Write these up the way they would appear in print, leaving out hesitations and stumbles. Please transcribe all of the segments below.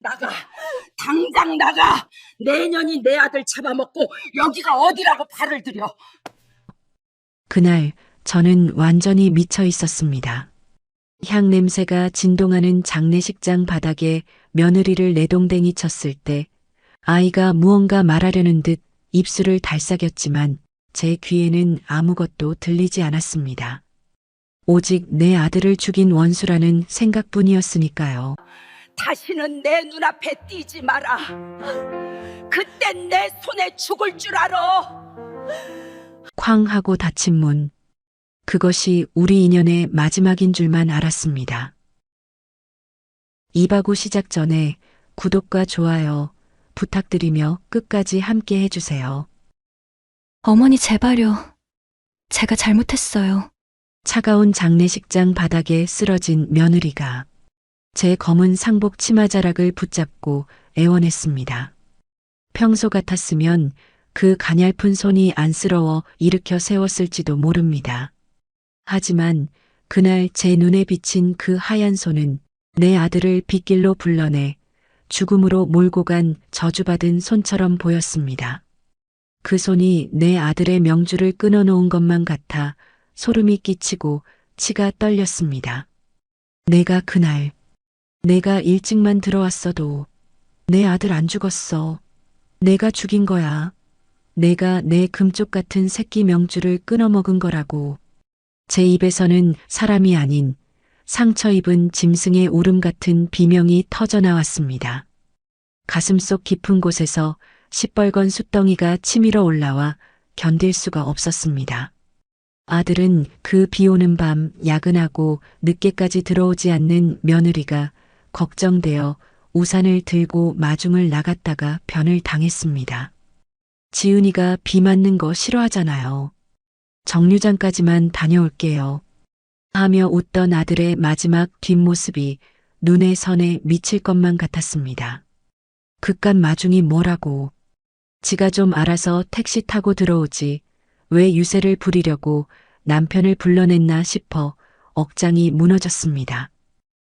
나가! 당장 나가! 내년이 내 아들 잡아먹고 여기가 어디라고 발을 들여! 그날 저는 완전히 미쳐 있었습니다. 향 냄새가 진동하는 장례식장 바닥에 며느리를 내동댕이 쳤을 때 아이가 무언가 말하려는 듯 입술을 달싹였지만 제 귀에는 아무것도 들리지 않았습니다. 오직 내 아들을 죽인 원수라는 생각뿐이었으니까요. 다시는 내 눈앞에 띄지 마라. 그땐 내 손에 죽을 줄 알아. 쾅 하고 닫힌 문. 그것이 우리 인연의 마지막인 줄만 알았습니다. 이바구 시작 전에 구독과 좋아요 부탁드리며 끝까지 함께 해주세요. 어머니 제발요. 제가 잘못했어요. 차가운 장례식장 바닥에 쓰러진 며느리가 제 검은 상복 치마자락을 붙잡고 애원했습니다. 평소 같았으면 그 가냘픈 손이 안쓰러워 일으켜 세웠을지도 모릅니다. 하지만 그날 제 눈에 비친 그 하얀 손은 내 아들을 빗길로 불러내 죽음으로 몰고 간 저주받은 손처럼 보였습니다. 그 손이 내 아들의 명주를 끊어놓은 것만 같아 소름이 끼치고 치가 떨렸습니다. 내가 일찍만 들어왔어도 내 아들 안 죽었어. 내가 죽인 거야. 내가 내 금쪽 같은 새끼 명주를 끊어먹은 거라고. 제 입에서는 사람이 아닌 상처 입은 짐승의 울음 같은 비명이 터져나왔습니다. 가슴속 깊은 곳에서 시뻘건 숫덩이가 치밀어 올라와 견딜 수가 없었습니다. 아들은 그 비오는 밤 야근하고 늦게까지 들어오지 않는 며느리가 걱정되어 우산을 들고 마중을 나갔다가 변을 당했습니다. 지은이가 비 맞는 거 싫어하잖아요. 정류장까지만 다녀올게요. 하며 웃던 아들의 마지막 뒷모습이 눈의 선에 미칠 것만 같았습니다. 그깟 마중이 뭐라고. 지가 좀 알아서 택시 타고 들어오지. 왜 유세를 부리려고 남편을 불러냈나 싶어 억장이 무너졌습니다.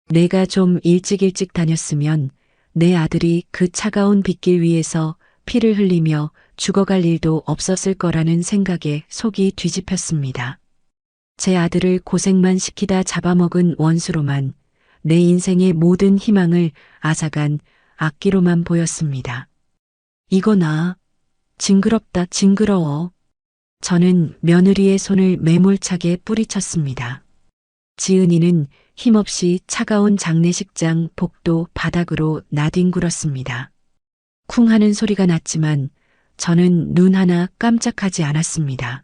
내가 좀 일찍 다녔으면 내 아들이 그 차가운 빗길 위에서 피를 흘리며 죽어갈 일도 없었을 거라는 생각에 속이 뒤집혔습니다. 제 아들을 고생만 시키다 잡아먹은 원수로만 내 인생의 모든 희망을 앗아간 악기로만 보였습니다. 이거나 징그럽다 징그러워. 저는 며느리의 손을 매몰차게 뿌리쳤습니다. 지은이는 힘없이 차가운 장례식장 복도 바닥으로 나뒹굴었습니다. 쿵 하는 소리가 났지만 저는 눈 하나 깜짝하지 않았습니다.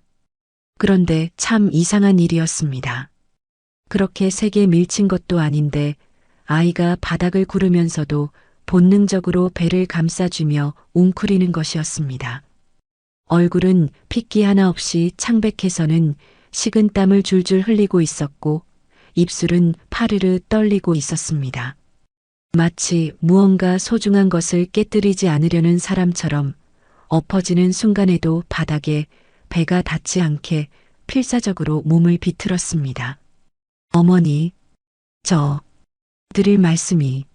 그런데 참 이상한 일이었습니다. 그렇게 세게 밀친 것도 아닌데 아이가 바닥을 구르면서도 본능적으로 배를 감싸주며 웅크리는 것이었습니다. 얼굴은 핏기 하나 없이 창백해서는 식은 땀을 줄줄 흘리고 있었고 입술은 파르르 떨리고 있었습니다. 마치 무언가 소중한 것을 깨뜨리지 않으려는 사람처럼 엎어지는 순간에도 바닥에 배가 닿지 않게 필사적으로 몸을 비틀었습니다. 어머니, 저 드릴 말씀이.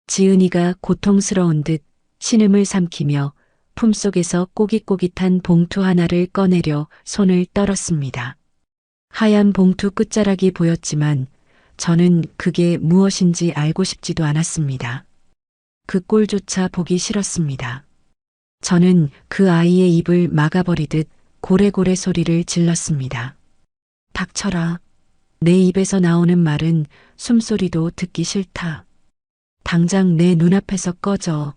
지은이가 고통스러운 듯 신음을 삼키며 품속에서 꼬깃꼬깃한 봉투 하나를 꺼내려 손을 떨었습니다. 하얀 봉투 끝자락이 보였지만 저는 그게 무엇인지 알고 싶지도 않았습니다. 그 꼴조차 보기 싫었습니다. 저는 그 아이의 입을 막아버리듯 고래고래 소리를 질렀습니다. 닥쳐라. 내 입에서 나오는 말은 숨소리도 듣기 싫다. 당장 내 눈앞에서 꺼져.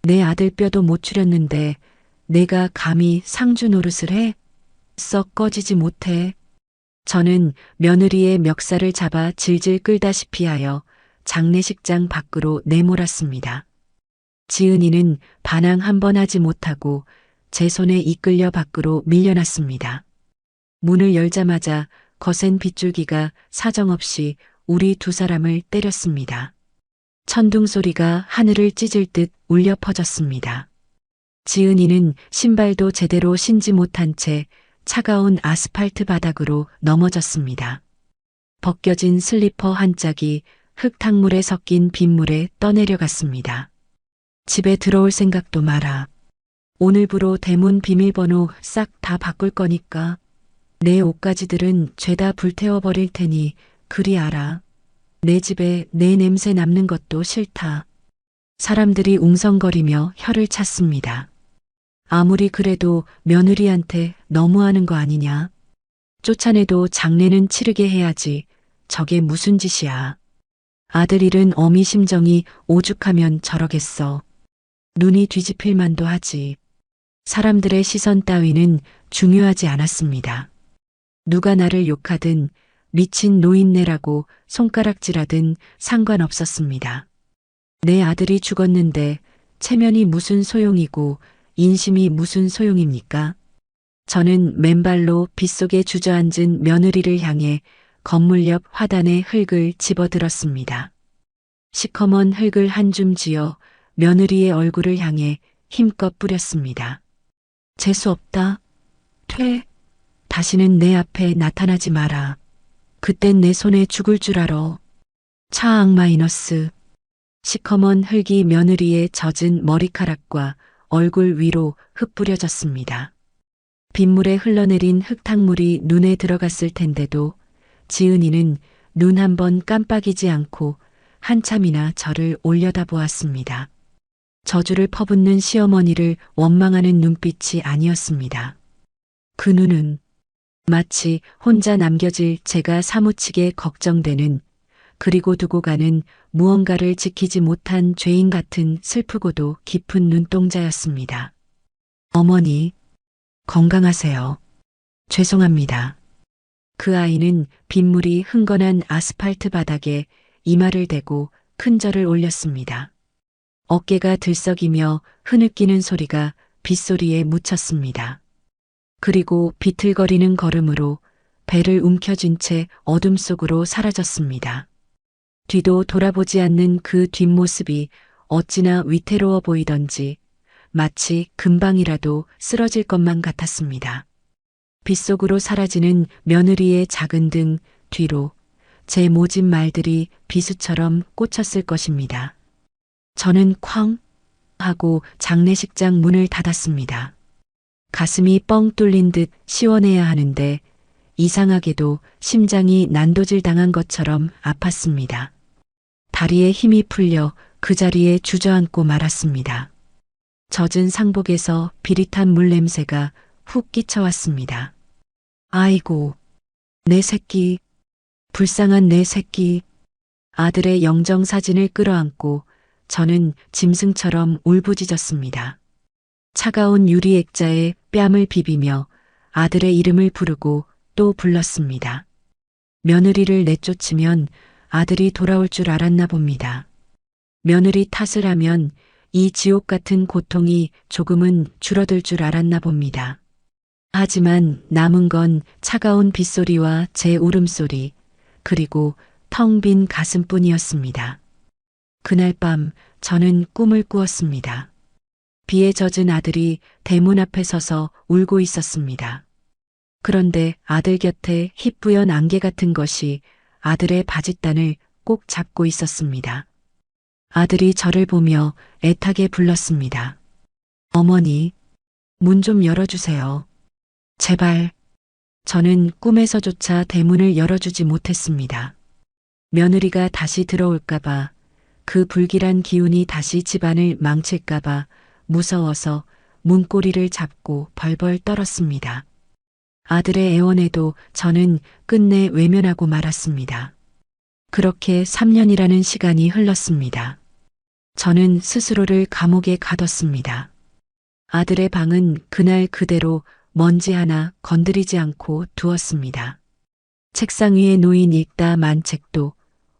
내 아들 뼈도 못 추렸는데 내가 감히 상주 노릇을 해? 썩 꺼지지 못해. 저는 며느리의 멱살을 잡아 질질 끌다시피 하여 장례식장 밖으로 내몰았습니다. 지은이는 반항 한 번 하지 못하고 제 손에 이끌려 밖으로 밀려났습니다. 문을 열자마자 거센 빗줄기가 사정없이 우리 두 사람을 때렸습니다. 천둥 소리가 하늘을 찢을 듯 울려 퍼졌습니다. 지은이는 신발도 제대로 신지 못한 채 차가운 아스팔트 바닥으로 넘어졌습니다. 벗겨진 슬리퍼 한 짝이 흙탕물에 섞인 빗물에 떠내려갔습니다. 집에 들어올 생각도 마라. 오늘부로 대문 비밀번호 싹 다 바꿀 거니까 내 옷가지들은 죄다 불태워 버릴 테니 그리 알아. 내 집에 내 냄새 남는 것도 싫다. 사람들이 웅성거리며 혀를 찼습니다. 아무리 그래도 며느리한테 너무하는 거 아니냐. 쫓아내도 장례는 치르게 해야지. 저게 무슨 짓이야. 아들 잃은 어미 심정이 오죽하면 저러겠어. 눈이 뒤집힐 만도 하지. 사람들의 시선 따위는 중요하지 않았습니다. 누가 나를 욕하든 미친 노인네라고 손가락질하든 상관없었습니다. 내 아들이 죽었는데 체면이 무슨 소용이고 인심이 무슨 소용입니까? 저는 맨발로 빗속에 주저앉은 며느리를 향해 건물 옆 화단에 흙을 집어들었습니다. 시커먼 흙을 한 줌 쥐어 며느리의 얼굴을 향해 힘껏 뿌렸습니다. 재수 없다. 퇴. 다시는 내 앞에 나타나지 마라. 그땐 내 손에 죽을 줄 알아. 차악 마이너스. 시커먼 흙이 며느리의 젖은 머리카락과 얼굴 위로 흩뿌려졌습니다. 빗물에 흘러내린 흙탕물이 눈에 들어갔을 텐데도 지은이는 눈 한 번 깜빡이지 않고 한참이나 저를 올려다보았습니다. 저주를 퍼붓는 시어머니를 원망하는 눈빛이 아니었습니다. 그 눈은 마치 혼자 남겨질 제가 사무치게 걱정되는, 그리고 두고 가는 무언가를 지키지 못한 죄인 같은 슬프고도 깊은 눈동자였습니다. 어머니, 건강하세요. 죄송합니다. 그 아이는 빗물이 흥건한 아스팔트 바닥에 이마를 대고 큰 절을 올렸습니다. 어깨가 들썩이며 흐느끼는 소리가 빗소리에 묻혔습니다. 그리고 비틀거리는 걸음으로 배를 움켜쥔 채 어둠 속으로 사라졌습니다. 뒤도 돌아보지 않는 그 뒷모습이 어찌나 위태로워 보이던지 마치 금방이라도 쓰러질 것만 같았습니다. 빗속으로 사라지는 며느리의 작은 등 뒤로 제 모진 말들이 비수처럼 꽂혔을 것입니다. 저는 쾅 하고 장례식장 문을 닫았습니다. 가슴이 뻥 뚫린 듯 시원해야 하는데 이상하게도 심장이 난도질 당한 것처럼 아팠습니다. 다리에 힘이 풀려 그 자리에 주저앉고 말았습니다. 젖은 상복에서 비릿한 물 냄새가 훅 끼쳐왔습니다. 아이고, 내 새끼, 불쌍한 내 새끼. 아들의 영정 사진을 끌어안고 저는 짐승처럼 울부짖었습니다. 차가운 유리 액자에 뺨을 비비며 아들의 이름을 부르고 또 불렀습니다. 며느리를 내쫓으면 아들이 돌아올 줄 알았나 봅니다. 며느리 탓을 하면 이 지옥 같은 고통이 조금은 줄어들 줄 알았나 봅니다. 하지만 남은 건 차가운 빗소리와 제 울음소리, 그리고 텅 빈 가슴뿐이었습니다. 그날 밤 저는 꿈을 꾸었습니다. 비에 젖은 아들이 대문 앞에 서서 울고 있었습니다. 그런데 아들 곁에 희뿌연 안개 같은 것이 아들의 바짓단을 꼭 잡고 있었습니다. 아들이 저를 보며 애타게 불렀습니다. 어머니, 문 좀 열어주세요. 제발. 저는 꿈에서조차 대문을 열어주지 못했습니다. 며느리가 다시 들어올까봐, 그 불길한 기운이 다시 집안을 망칠까봐 무서워서 문고리를 잡고 벌벌 떨었습니다. 아들의 애원에도 저는 끝내 외면하고 말았습니다. 그렇게 3년이라는 시간이 흘렀습니다. 저는 스스로를 감옥에 가뒀습니다. 아들의 방은 그날 그대로 먼지 하나 건드리지 않고 두었습니다. 책상 위에 놓인 읽다 만 책도,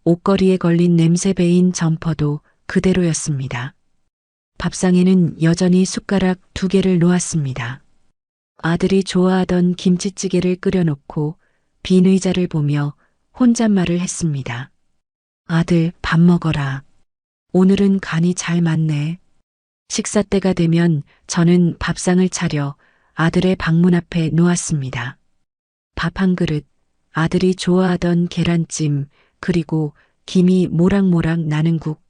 옷걸이에 걸린 냄새 배인 점퍼도 그대로였습니다. 밥상에는 여전히 숟가락 2개를 놓았습니다. 아들이 좋아하던 김치찌개를 끓여놓고 빈 의자를 보며 혼잣말을 했습니다. 아들, 밥 먹어라. 오늘은 간이 잘 맞네. 식사 때가 되면 저는 밥상을 차려 아들의 방문 앞에 놓았습니다. 밥 한 그릇, 아들이 좋아하던 계란찜, 그리고 김이 모락모락 나는 국.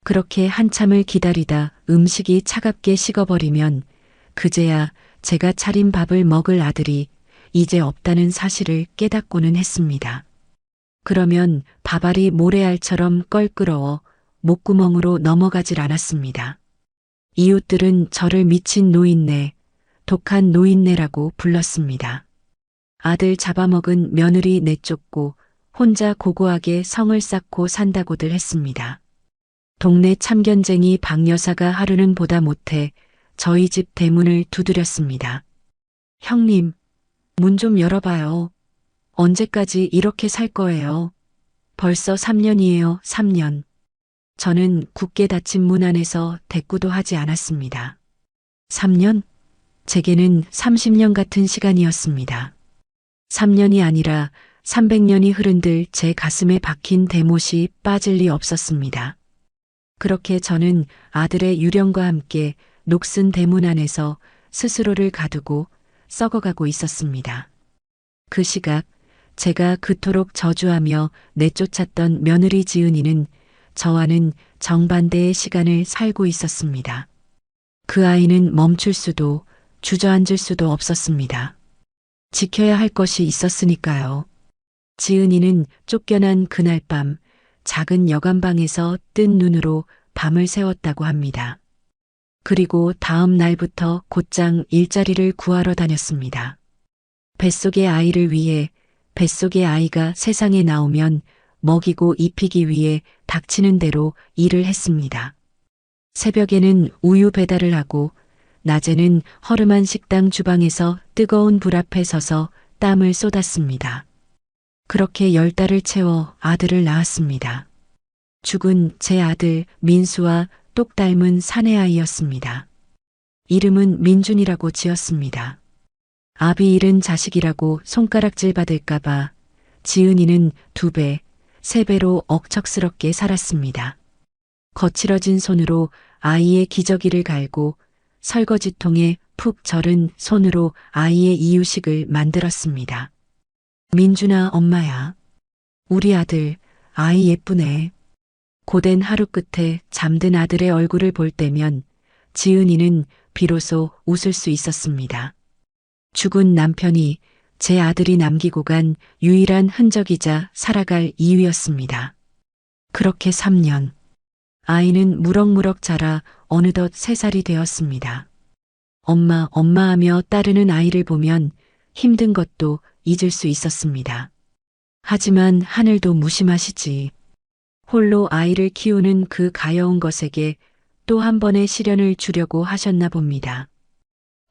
그렇게 한참을 기다리다 음식이 차갑게 식어버리면 그제야 제가 차린 밥을 먹을 아들이 이제 없다는 사실을 깨닫고는 했습니다. 그러면 밥알이 모래알처럼 껄끄러워 목구멍으로 넘어가질 않았습니다. 이웃들은 저를 미친 노인네, 독한 노인네라고 불렀습니다. 아들 잡아먹은 며느리 내쫓고 혼자 고고하게 성을 쌓고 산다고들 했습니다. 동네 참견쟁이 박 여사가 하루는 보다 못해 저희 집 대문을 두드렸습니다. 형님, 문 좀 열어봐요. 언제까지 이렇게 살 거예요? 벌써 3년이에요, 3년. 저는 굳게 닫힌 문 안에서 대꾸도 하지 않았습니다. 3년? 제게는 30년 같은 시간이었습니다. 3년이 아니라 300년이 흐른들 제 가슴에 박힌 대못이 빠질 리 없었습니다. 그렇게 저는 아들의 유령과 함께 녹슨 대문 안에서 스스로를 가두고 썩어가고 있었습니다. 그 시각 제가 그토록 저주하며 내쫓았던 며느리 지은이는 저와는 정반대의 시간을 살고 있었습니다. 그 아이는 멈출 수도 주저앉을 수도 없었습니다. 지켜야 할 것이 있었으니까요. 지은이는 쫓겨난 그날 밤 작은 여관방에서 뜬 눈으로 밤을 새웠다고 합니다. 그리고 다음 날부터 곧장 일자리를 구하러 다녔습니다. 뱃속의 아이를 위해 뱃속의 아이가 세상에 나오면 먹이고 입히기 위해 닥치는 대로 일을 했습니다. 새벽에는 우유 배달을 하고 낮에는 허름한 식당 주방에서 뜨거운 불 앞에 서서 땀을 쏟았습니다. 그렇게 10달을 채워 아들을 낳았습니다. 죽은 제 아들 민수와 똑 닮은 사내아이였습니다. 이름은 민준이라고 지었습니다. 아비 잃은 자식이라고 손가락질 받을까봐 지은이는 2배, 3배로 억척스럽게 살았습니다. 거칠어진 손으로 아이의 기저귀를 갈고 설거지통에 푹 절은 손으로 아이의 이유식을 만들었습니다. 민준아, 엄마야. 우리 아들, 아이 예쁘네. 고된 하루 끝에 잠든 아들의 얼굴을 볼 때면 지은이는 비로소 웃을 수 있었습니다. 죽은 남편이 제 아들이 남기고 간 유일한 흔적이자 살아갈 이유였습니다. 그렇게 3년. 아이는 무럭무럭 자라 어느덧 3살이 되었습니다. 엄마, 엄마 하며 따르는 아이를 보면 힘든 것도 잊을 수 있었습니다. 하지만 하늘도 무심하시지. 홀로 아이를 키우는 그 가여운 것에게 또 한 번의 시련을 주려고 하셨나 봅니다.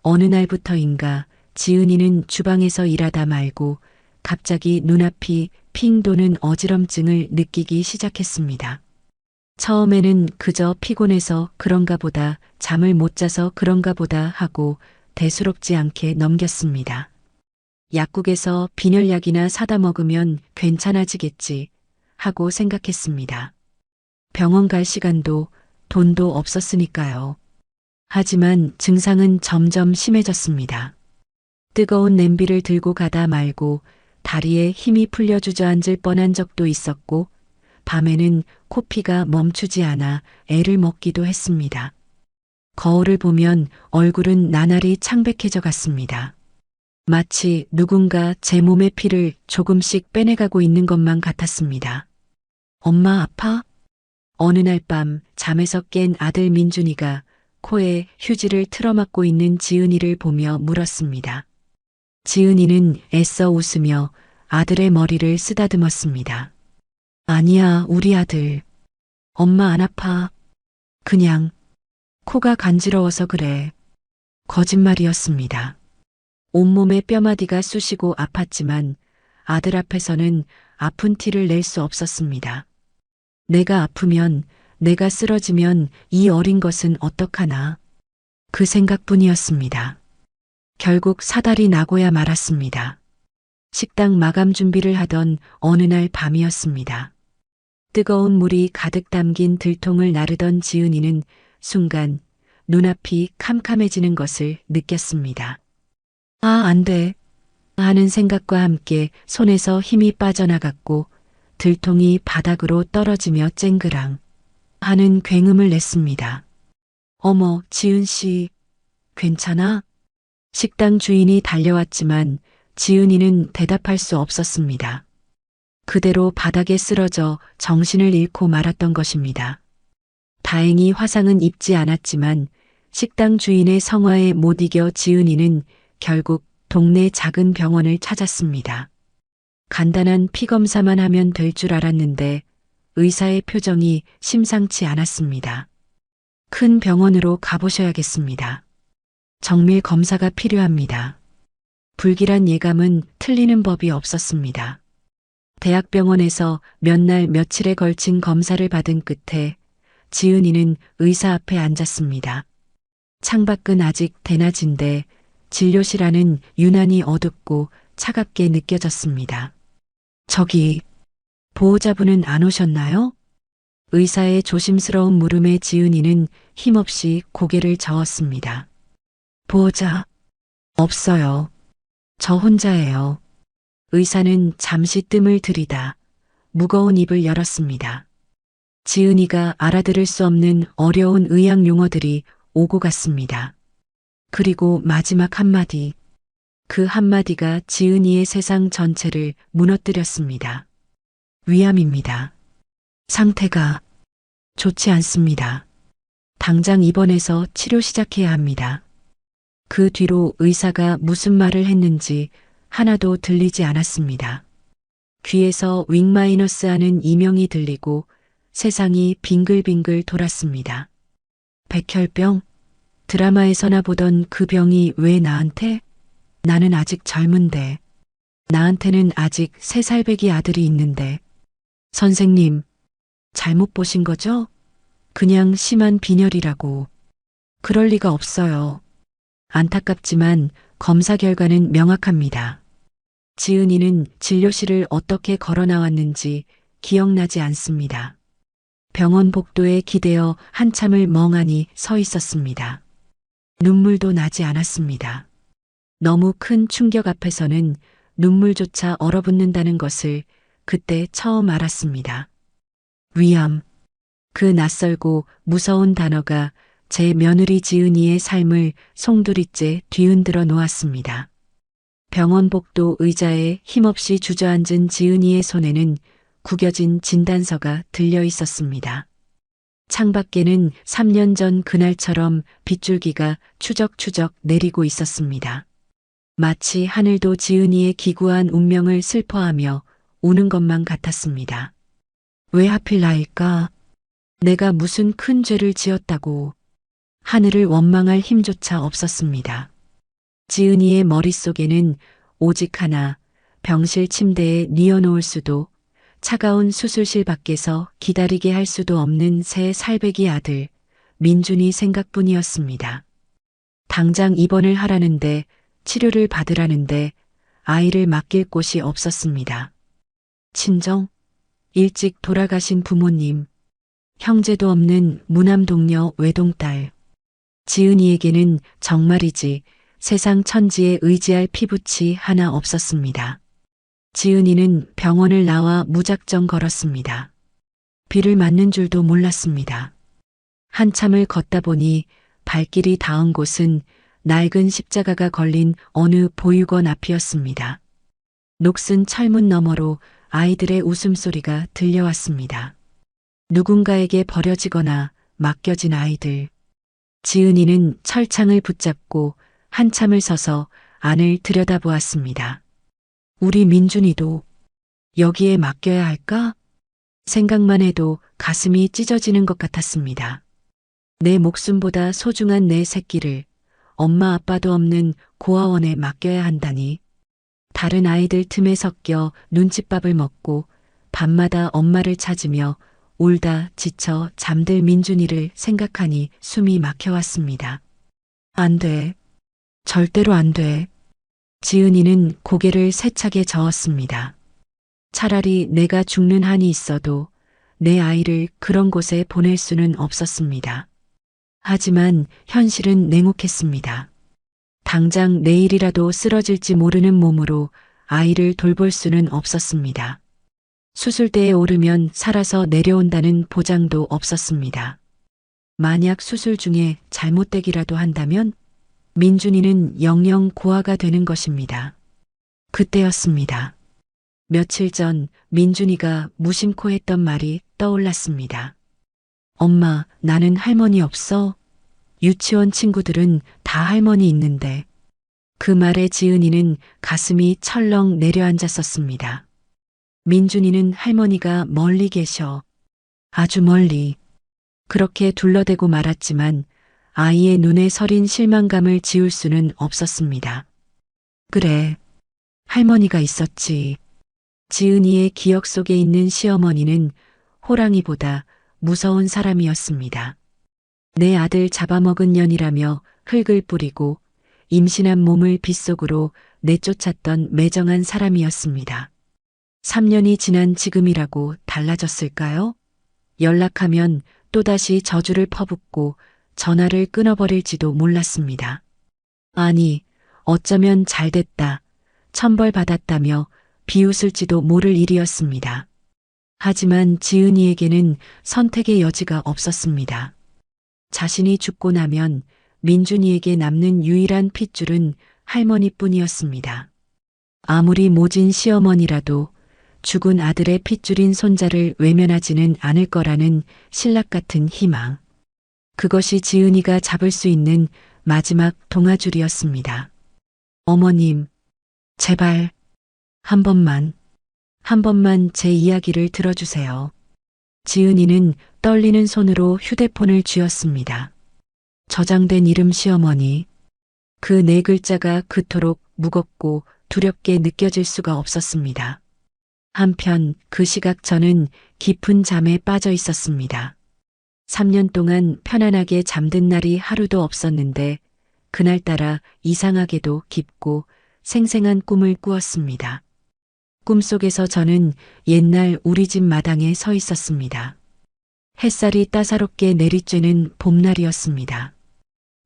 어느 날부터인가 지은이는 주방에서 일하다 말고 갑자기 눈앞이 핑 도는 어지럼증을 느끼기 시작했습니다. 처음에는 그저 피곤해서 그런가 보다, 잠을 못 자서 그런가 보다 하고 대수롭지 않게 넘겼습니다. 약국에서 빈혈약이나 사다 먹으면 괜찮아지겠지 하고 생각했습니다. 병원 갈 시간도 돈도 없었으니까요. 하지만 증상은 점점 심해졌습니다. 뜨거운 냄비를 들고 가다 말고 다리에 힘이 풀려 주저앉을 뻔한 적도 있었고 밤에는 코피가 멈추지 않아 애를 먹기도 했습니다. 거울을 보면 얼굴은 나날이 창백해져 갔습니다. 마치 누군가 제 몸의 피를 조금씩 빼내가고 있는 것만 같았습니다. 엄마 아파? 어느 날 밤 잠에서 깬 아들 민준이가 코에 휴지를 틀어막고 있는 지은이를 보며 물었습니다. 지은이는 애써 웃으며 아들의 머리를 쓰다듬었습니다. 아니야, 우리 아들. 엄마 안 아파. 그냥 코가 간지러워서 그래. 거짓말이었습니다. 온몸에 뼈마디가 쑤시고 아팠지만 아들 앞에서는 아픈 티를 낼 수 없었습니다. 내가 아프면, 내가 쓰러지면 이 어린 것은 어떡하나. 그 생각뿐이었습니다. 결국 사달이 나고야 말았습니다. 식당 마감 준비를 하던 어느 날 밤이었습니다. 뜨거운 물이 가득 담긴 들통을 나르던 지은이는 순간 눈앞이 캄캄해지는 것을 느꼈습니다. 아, 안 돼. 하는 생각과 함께 손에서 힘이 빠져나갔고 들통이 바닥으로 떨어지며 쨍그랑. 하는 굉음을 냈습니다. 어머, 지은 씨, 괜찮아? 식당 주인이 달려왔지만 지은이는 대답할 수 없었습니다. 그대로 바닥에 쓰러져 정신을 잃고 말았던 것입니다. 다행히 화상은 입지 않았지만 식당 주인의 성화에 못 이겨 지은이는 결국 동네 작은 병원을 찾았습니다. 간단한 피 검사만 하면 될 줄 알았는데 의사의 표정이 심상치 않았습니다. 큰 병원으로 가보셔야겠습니다. 정밀 검사가 필요합니다. 불길한 예감은 틀리는 법이 없었습니다. 대학병원에서 몇 날 며칠에 걸친 검사를 받은 끝에 지은이는 의사 앞에 앉았습니다. 창밖은 아직 대낮인데 진료실 안은 유난히 어둡고 차갑게 느껴졌습니다. 저기, 보호자분은 안 오셨나요? 의사의 조심스러운 물음에 지은이는 힘없이 고개를 저었습니다. 보호자, 없어요. 저 혼자예요. 의사는 잠시 뜸을 들이다 무거운 입을 열었습니다. 지은이가 알아들을 수 없는 어려운 의학 용어들이 오고 갔습니다. 그리고 마지막 한마디. 그 한마디가 지은이의 세상 전체를 무너뜨렸습니다. 위암입니다. 상태가 좋지 않습니다. 당장 입원해서 치료 시작해야 합니다. 그 뒤로 의사가 무슨 말을 했는지 하나도 들리지 않았습니다. 귀에서 윙마이너스 하는 이명이 들리고 세상이 빙글빙글 돌았습니다. 백혈병? 드라마에서나 보던 그 병이 왜 나한테? 나는 아직 젊은데. 나한테는 아직 3살배기 아들이 있는데. 선생님, 잘못 보신 거죠? 그냥 심한 빈혈이라고. 그럴 리가 없어요. 안타깝지만 검사 결과는 명확합니다. 지은이는 진료실을 어떻게 걸어 나왔는지 기억나지 않습니다. 병원 복도에 기대어 한참을 멍하니 서 있었습니다. 눈물도 나지 않았습니다. 너무 큰 충격 앞에서는 눈물조차 얼어붙는다는 것을 그때 처음 알았습니다. 위암. 그 낯설고 무서운 단어가 제 며느리 지은이의 삶을 송두리째 뒤흔들어 놓았습니다. 병원 복도 의자에 힘없이 주저앉은 지은이의 손에는 구겨진 진단서가 들려 있었습니다. 창밖에는 3년 전 그날처럼 빗줄기가 추적추적 내리고 있었습니다. 마치 하늘도 지은이의 기구한 운명을 슬퍼하며 우는 것만 같았습니다. 왜 하필 나일까? 내가 무슨 큰 죄를 지었다고. 하늘을 원망할 힘조차 없었습니다. 지은이의 머릿속에는 오직 하나, 병실 침대에 뉘어놓을 수도, 차가운 수술실 밖에서 기다리게 할 수도 없는 3살배기 아들, 민준이 생각뿐이었습니다. 당장 입원을 하라는데, 치료를 받으라는데 아이를 맡길 곳이 없었습니다. 친정, 일찍 돌아가신 부모님, 형제도 없는 무남 동료 외동딸. 지은이에게는 정말이지 세상 천지에 의지할 피부치 하나 없었습니다. 지은이는 병원을 나와 무작정 걸었습니다. 비를 맞는 줄도 몰랐습니다. 한참을 걷다 보니 발길이 닿은 곳은 낡은 십자가가 걸린 어느 보육원 앞이었습니다. 녹슨 철문 너머로 아이들의 웃음소리가 들려왔습니다. 누군가에게 버려지거나 맡겨진 아이들. 지은이는 철창을 붙잡고 한참을 서서 안을 들여다보았습니다. 우리 민준이도 여기에 맡겨야 할까? 생각만 해도 가슴이 찢어지는 것 같았습니다. 내 목숨보다 소중한 내 새끼를 엄마 아빠도 없는 고아원에 맡겨야 한다니. 다른 아이들 틈에 섞여 눈칫밥을 먹고 밤마다 엄마를 찾으며 울다 지쳐 잠들 민준이를 생각하니 숨이 막혀왔습니다. 안 돼. 절대로 안 돼. 지은이는 고개를 세차게 저었습니다. 차라리 내가 죽는 한이 있어도 내 아이를 그런 곳에 보낼 수는 없었습니다. 하지만 현실은 냉혹했습니다. 당장 내일이라도 쓰러질지 모르는 몸으로 아이를 돌볼 수는 없었습니다. 수술대에 오르면 살아서 내려온다는 보장도 없었습니다. 만약 수술 중에 잘못되기라도 한다면 민준이는 영영 고아가 되는 것입니다. 그때였습니다. 며칠 전 민준이가 무심코 했던 말이 떠올랐습니다. 엄마, 나는 할머니 없어? 유치원 친구들은 다 할머니 있는데. 그 말에 지은이는 가슴이 철렁 내려앉았었습니다. 민준이는 할머니가 멀리 계셔. 아주 멀리. 그렇게 둘러대고 말았지만 아이의 눈에 서린 실망감을 지울 수는 없었습니다. 그래, 할머니가 있었지. 지은이의 기억 속에 있는 시어머니는 호랑이보다 무서운 사람이었습니다. 내 아들 잡아먹은 년이라며 흙을 뿌리고 임신한 몸을 빗속으로 내쫓았던 매정한 사람이었습니다. 3년이 지난 지금이라고 달라졌을까요? 연락하면 또다시 저주를 퍼붓고 전화를 끊어버릴지도 몰랐습니다. 아니, 어쩌면 잘됐다, 천벌받았다며 비웃을지도 모를 일이었습니다. 하지만 지은이에게는 선택의 여지가 없었습니다. 자신이 죽고 나면 민준이에게 남는 유일한 핏줄은 할머니뿐이었습니다. 아무리 모진 시어머니라도 죽은 아들의 핏줄인 손자를 외면하지는 않을 거라는 신락 같은 희망. 그것이 지은이가 잡을 수 있는 마지막 동아줄이었습니다. 어머님, 제발 한 번만 제 이야기를 들어주세요. 지은이는 떨리는 손으로 휴대폰을 쥐었습니다. 저장된 이름 시어머니. 그 네 글자가 그토록 무겁고 두렵게 느껴질 수가 없었습니다. 한편 그 시각 저는 깊은 잠에 빠져 있었습니다. 3년 동안 편안하게 잠든 날이 하루도 없었는데 그날따라 이상하게도 깊고 생생한 꿈을 꾸었습니다. 꿈속에서 저는 옛날 우리 집 마당에 서 있었습니다. 햇살이 따사롭게 내리쬐는 봄날이었습니다.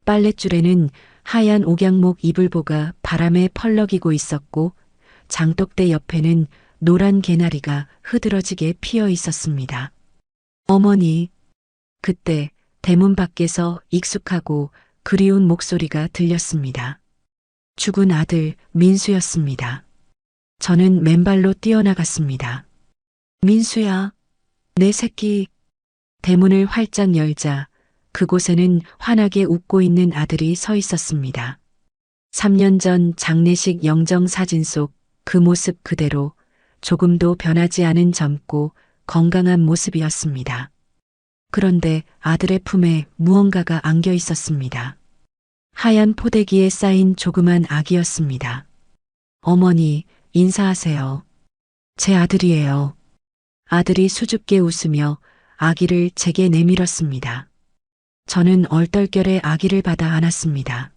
빨랫줄에는 하얀 옥양목 이불보가 바람에 펄럭이고 있었고 장독대 옆에는 노란 개나리가 흐드러지게 피어 있었습니다. 어머니, 그때 대문 밖에서 익숙하고 그리운 목소리가 들렸습니다. 죽은 아들 민수였습니다. 저는 맨발로 뛰어나갔습니다. 민수야, 내 새끼. 대문을 활짝 열자 그곳에는 환하게 웃고 있는 아들이 서 있었습니다. 3년 전 장례식 영정 사진 속 그 모습 그대로 조금도 변하지 않은 젊고 건강한 모습이었습니다. 그런데 아들의 품에 무언가가 안겨 있었습니다. 하얀 포대기에 쌓인 조그만 아기였습니다. 어머니, 인사하세요. 제 아들이에요. 아들이 수줍게 웃으며 아기를 제게 내밀었습니다. 저는 얼떨결에 아기를 받아 안았습니다.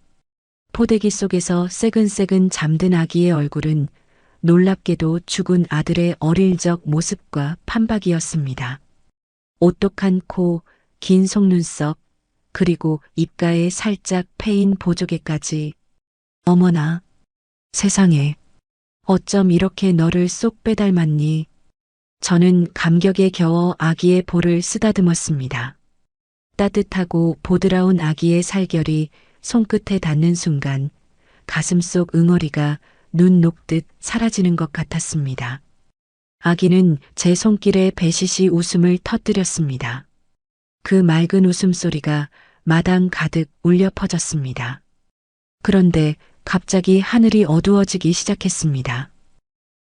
포대기 속에서 새근새근 잠든 아기의 얼굴은 놀랍게도 죽은 아들의 어릴 적 모습과 판박이었습니다. 오똑한 코, 긴 속눈썹, 그리고 입가에 살짝 패인 보조개까지. 어머나, 세상에, 어쩜 이렇게 너를 쏙 빼닮았니? 저는 감격에 겨워 아기의 볼을 쓰다듬었습니다. 따뜻하고 보드라운 아기의 살결이 손끝에 닿는 순간 가슴속 응어리가 눈 녹듯 사라지는 것 같았습니다. 아기는 제 손길에 배시시 웃음을 터뜨렸습니다. 그 맑은 웃음소리가 마당 가득 울려 퍼졌습니다. 그런데 갑자기 하늘이 어두워지기 시작했습니다.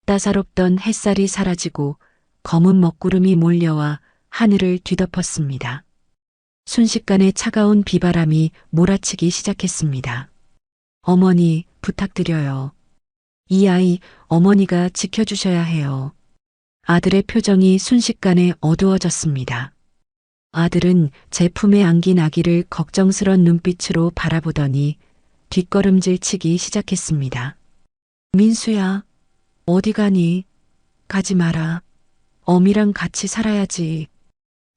따사롭던 햇살이 사라지고 검은 먹구름이 몰려와 하늘을 뒤덮었습니다. 순식간에 차가운 비바람이 몰아치기 시작했습니다. 어머니, 부탁드려요. 이 아이 어머니가 지켜주셔야 해요. 아들의 표정이 순식간에 어두워졌습니다. 아들은 제 품에 안긴 아기를 걱정스런 눈빛으로 바라보더니 뒷걸음질 치기 시작했습니다. 민수야, 어디 가니? 가지 마라. 어미랑 같이 살아야지.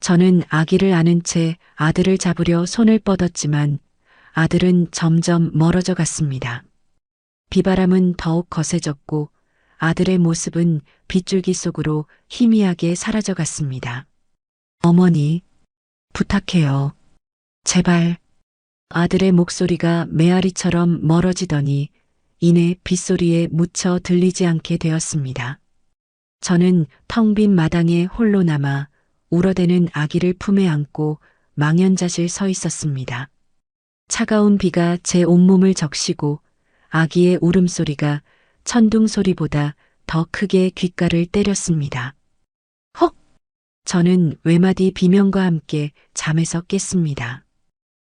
저는 아기를 안은 채 아들을 잡으려 손을 뻗었지만 아들은 점점 멀어져 갔습니다. 비바람은 더욱 거세졌고 아들의 모습은 빗줄기 속으로 희미하게 사라져 갔습니다. 어머니, 부탁해요. 제발. 아들의 목소리가 메아리처럼 멀어지더니 이내 빗소리에 묻혀 들리지 않게 되었습니다. 저는 텅 빈 마당에 홀로 남아 울어대는 아기를 품에 안고 망연자실 서 있었습니다. 차가운 비가 제 온몸을 적시고 아기의 울음소리가 천둥 소리보다 더 크게 귓가를 때렸습니다. 헉! 저는 외마디 비명과 함께 잠에서 깼습니다.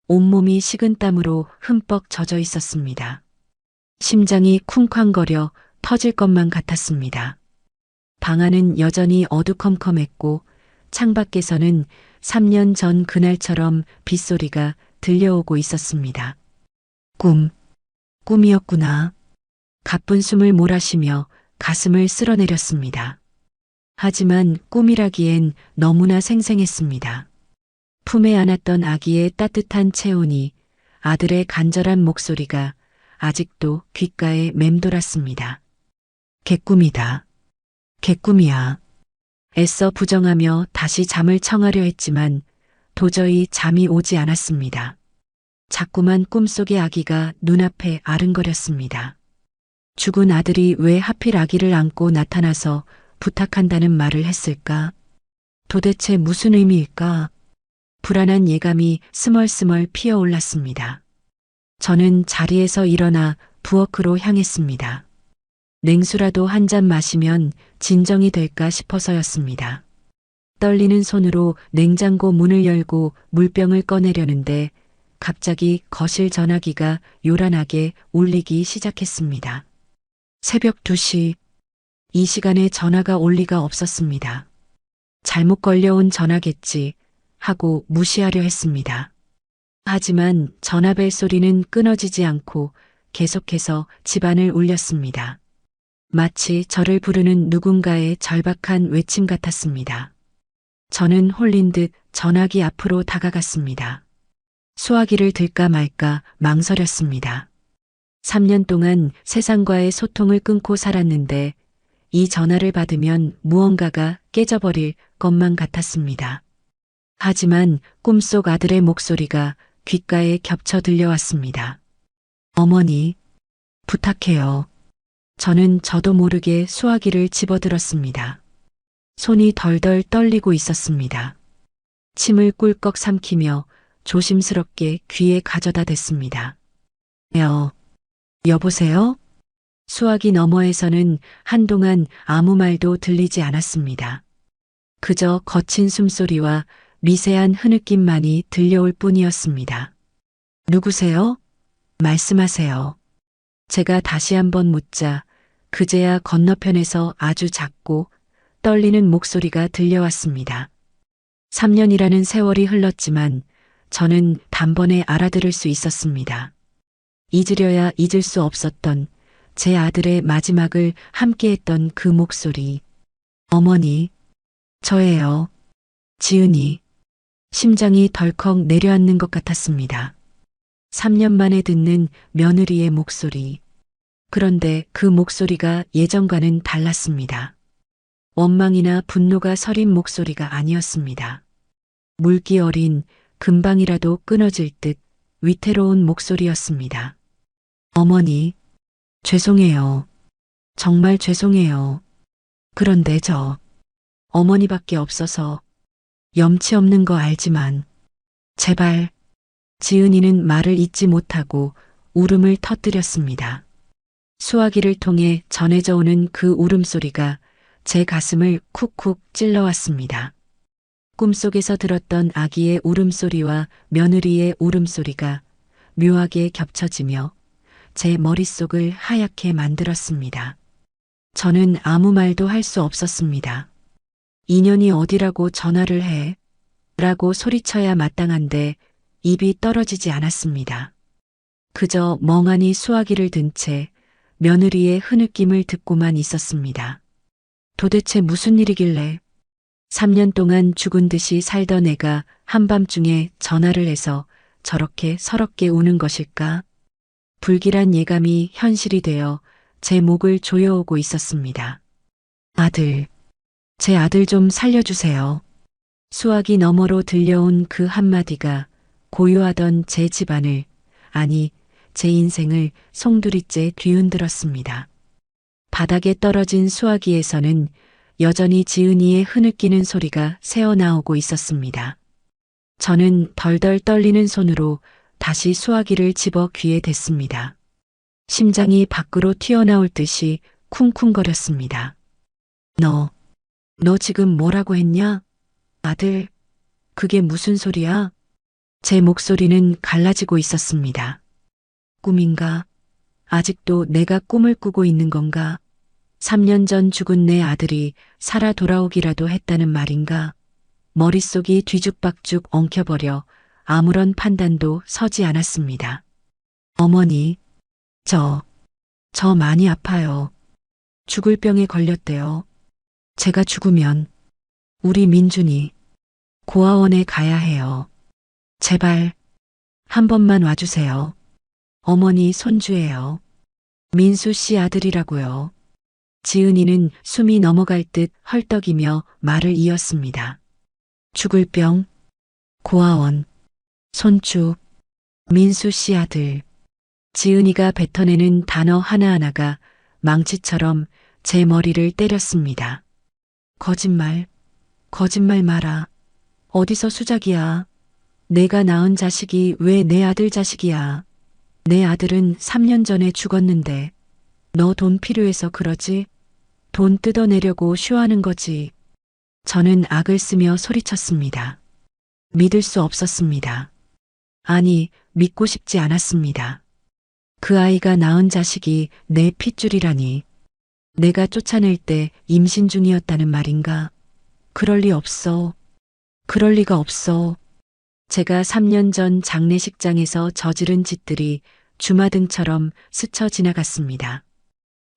온몸이 식은땀으로 흠뻑 젖어 있었습니다. 심장이 쿵쾅거려 터질 것만 같았습니다. 방 안은 여전히 어두컴컴했고 창밖에서는 3년 전 그날처럼 빗소리가 들려오고 있었습니다. 꿈이었구나. 가쁜 숨을 몰아쉬며 가슴을 쓸어내렸습니다. 하지만 꿈이라기엔 너무나 생생했습니다. 품에 안았던 아기의 따뜻한 체온이, 아들의 간절한 목소리가 아직도 귓가에 맴돌았습니다. 개꿈이다. 개꿈이야. 애써 부정하며 다시 잠을 청하려 했지만 도저히 잠이 오지 않았습니다. 자꾸만 꿈속의 아기가 눈앞에 아른거렸습니다. 죽은 아들이 왜 하필 아기를 안고 나타나서 부탁한다는 말을 했을까? 도대체 무슨 의미일까? 불안한 예감이 스멀스멀 피어올랐습니다. 저는 자리에서 일어나 부엌으로 향했습니다. 냉수라도 한 잔 마시면 진정이 될까 싶어서였습니다. 떨리는 손으로 냉장고 문을 열고 물병을 꺼내려는데 갑자기 거실 전화기가 요란하게 울리기 시작했습니다. 새벽 2시. 이 시간에 전화가 올 리가 없었습니다. 잘못 걸려온 전화겠지 하고 무시하려 했습니다. 하지만 전화벨 소리는 끊어지지 않고 계속해서 집안을 울렸습니다. 마치 저를 부르는 누군가의 절박한 외침 같았습니다. 저는 홀린 듯 전화기 앞으로 다가갔습니다. 수화기를 들까 말까 망설였습니다. 3년 동안 세상과의 소통을 끊고 살았는데 이 전화를 받으면 무언가가 깨져버릴 것만 같았습니다. 하지만 꿈속 아들의 목소리가 귓가에 겹쳐 들려왔습니다. 어머니, 부탁해요. 저는 저도 모르게 수화기를 집어들었습니다. 손이 덜덜 떨리고 있었습니다. 침을 꿀꺽 삼키며 조심스럽게 귀에 가져다 댔습니다. 여보세요? 수화기 너머에서는 한동안 아무 말도 들리지 않았습니다. 그저 거친 숨소리와 미세한 흐느낌만이 들려올 뿐이었습니다. 누구세요? 말씀하세요. 제가 다시 한번 묻자 그제야 건너편에서 아주 작고 떨리는 목소리가 들려왔습니다. 3년이라는 세월이 흘렀지만 저는 단번에 알아들을 수 있었습니다. 잊으려야 잊을 수 없었던 제 아들의 마지막을 함께했던 그 목소리. 어머니, 저예요. 지은이. 심장이 덜컥 내려앉는 것 같았습니다. 3년 만에 듣는 며느리의 목소리. 그런데 그 목소리가 예전과는 달랐습니다. 원망이나 분노가 서린 목소리가 아니었습니다. 물기 어린, 금방이라도 끊어질 듯 위태로운 목소리였습니다. 어머니, 죄송해요. 정말 죄송해요. 그런데 저 어머니밖에 없어서 염치 없는 거 알지만 제발. 지은이는 말을 잇지 못하고 울음을 터뜨렸습니다. 수화기를 통해 전해져 오는 그 울음소리가 제 가슴을 쿡쿡 찔러왔습니다. 꿈속에서 들었던 아기의 울음소리와 며느리의 울음소리가 묘하게 겹쳐지며 제 머릿속을 하얗게 만들었습니다. 저는 아무 말도 할 수 없었습니다. 인연이 어디라고 전화를 해? 라고 소리쳐야 마땅한데 입이 떨어지지 않았습니다. 그저 멍하니 수화기를 든 채 며느리의 흐느낌을 듣고만 있었습니다. 도대체 무슨 일이길래 3년 동안 죽은 듯이 살던 애가 한밤중에 전화를 해서 저렇게 서럽게 우는 것일까? 불길한 예감이 현실이 되어 제 목을 조여오고 있었습니다. 아들, 제 아들 좀 살려주세요. 수화기 너머로 들려온 그 한마디가 고요하던 제 집안을, 아니, 제 인생을 송두리째 뒤흔들었습니다. 바닥에 떨어진 수화기에서는 여전히 지은이의 흐느끼는 소리가 새어나오고 있었습니다. 저는 덜덜 떨리는 손으로 다시 수화기를 집어 귀에 댔습니다. 심장이 밖으로 튀어나올 듯이 쿵쿵거렸습니다. 너 지금 뭐라고 했냐? 아들, 그게 무슨 소리야? 제 목소리는 갈라지고 있었습니다. 꿈인가? 아직도 내가 꿈을 꾸고 있는 건가? 3년 전 죽은 내 아들이 살아 돌아오기라도 했다는 말인가? 머릿속이 뒤죽박죽 엉켜버려 아무런 판단도 서지 않았습니다. 어머니, 저 많이 아파요. 죽을 병에 걸렸대요. 제가 죽으면 우리 민준이 고아원에 가야 해요. 제발 한 번만 와주세요. 어머니 손주예요. 민수 씨 아들이라고요. 지은이는 숨이 넘어갈 듯 헐떡이며 말을 이었습니다. 죽을 병, 고아원, 손주, 민수 씨 아들. 지은이가 뱉어내는 단어 하나하나가 망치처럼 제 머리를 때렸습니다. 거짓말 마라. 어디서 수작이야. 내가 낳은 자식이 왜 내 아들 자식이야. 내 아들은 3년 전에 죽었는데 너 돈 필요해서 그러지? 돈 뜯어내려고 쇼하는 거지. 저는 악을 쓰며 소리쳤습니다. 믿을 수 없었습니다. 아니, 믿고 싶지 않았습니다. 그 아이가 낳은 자식이 내 핏줄이라니. 내가 쫓아낼 때 임신 중이었다는 말인가? 그럴 리 없어. 그럴 리가 없어. 제가 3년 전 장례식장에서 저지른 짓들이 주마등처럼 스쳐 지나갔습니다.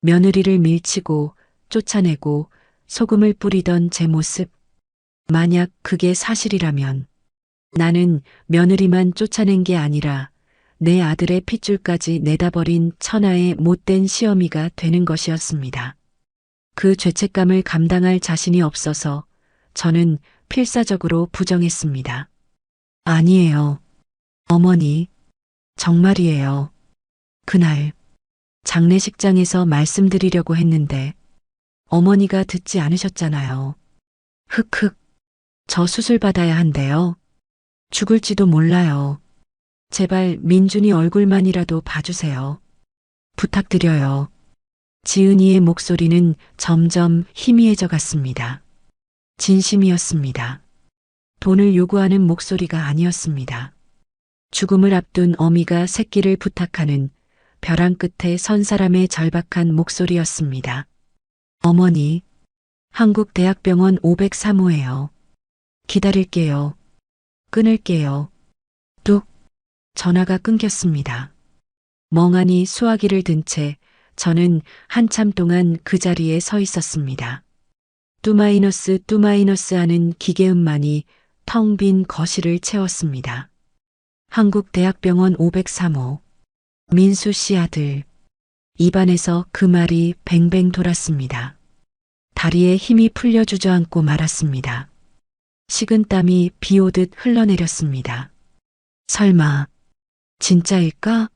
며느리를 밀치고 쫓아내고 소금을 뿌리던 제 모습. 만약 그게 사실이라면 나는 며느리만 쫓아낸 게 아니라 내 아들의 핏줄까지 내다버린 천하의 못된 시어미가 되는 것이었습니다. 그 죄책감을 감당할 자신이 없어서 저는 필사적으로 부정했습니다. 아니에요. 어머니, 정말이에요. 그날 장례식장에서 말씀드리려고 했는데 어머니가 듣지 않으셨잖아요. 흑흑, 저 수술 받아야 한대요. 죽을지도 몰라요. 제발 민준이 얼굴만이라도 봐주세요. 부탁드려요. 지은이의 목소리는 점점 희미해져 갔습니다. 진심이었습니다. 돈을 요구하는 목소리가 아니었습니다. 죽음을 앞둔 어미가 새끼를 부탁하는 벼랑 끝에 선 사람의 절박한 목소리였습니다. 어머니, 한국대학병원 503호예요. 기다릴게요. 끊을게요. 뚝. 전화가 끊겼습니다. 멍하니 수화기를 든 채 저는 한참 동안 그 자리에 서 있었습니다. 뚜마이너스 하는 기계음만이 텅 빈 거실을 채웠습니다. 한국대학병원 503호. 민수 씨 아들. 입안에서 그 말이 뱅뱅 돌았습니다. 다리에 힘이 풀려 주저앉고 말았습니다. 식은땀이 비 오듯 흘러내렸습니다. 설마 진짜일까?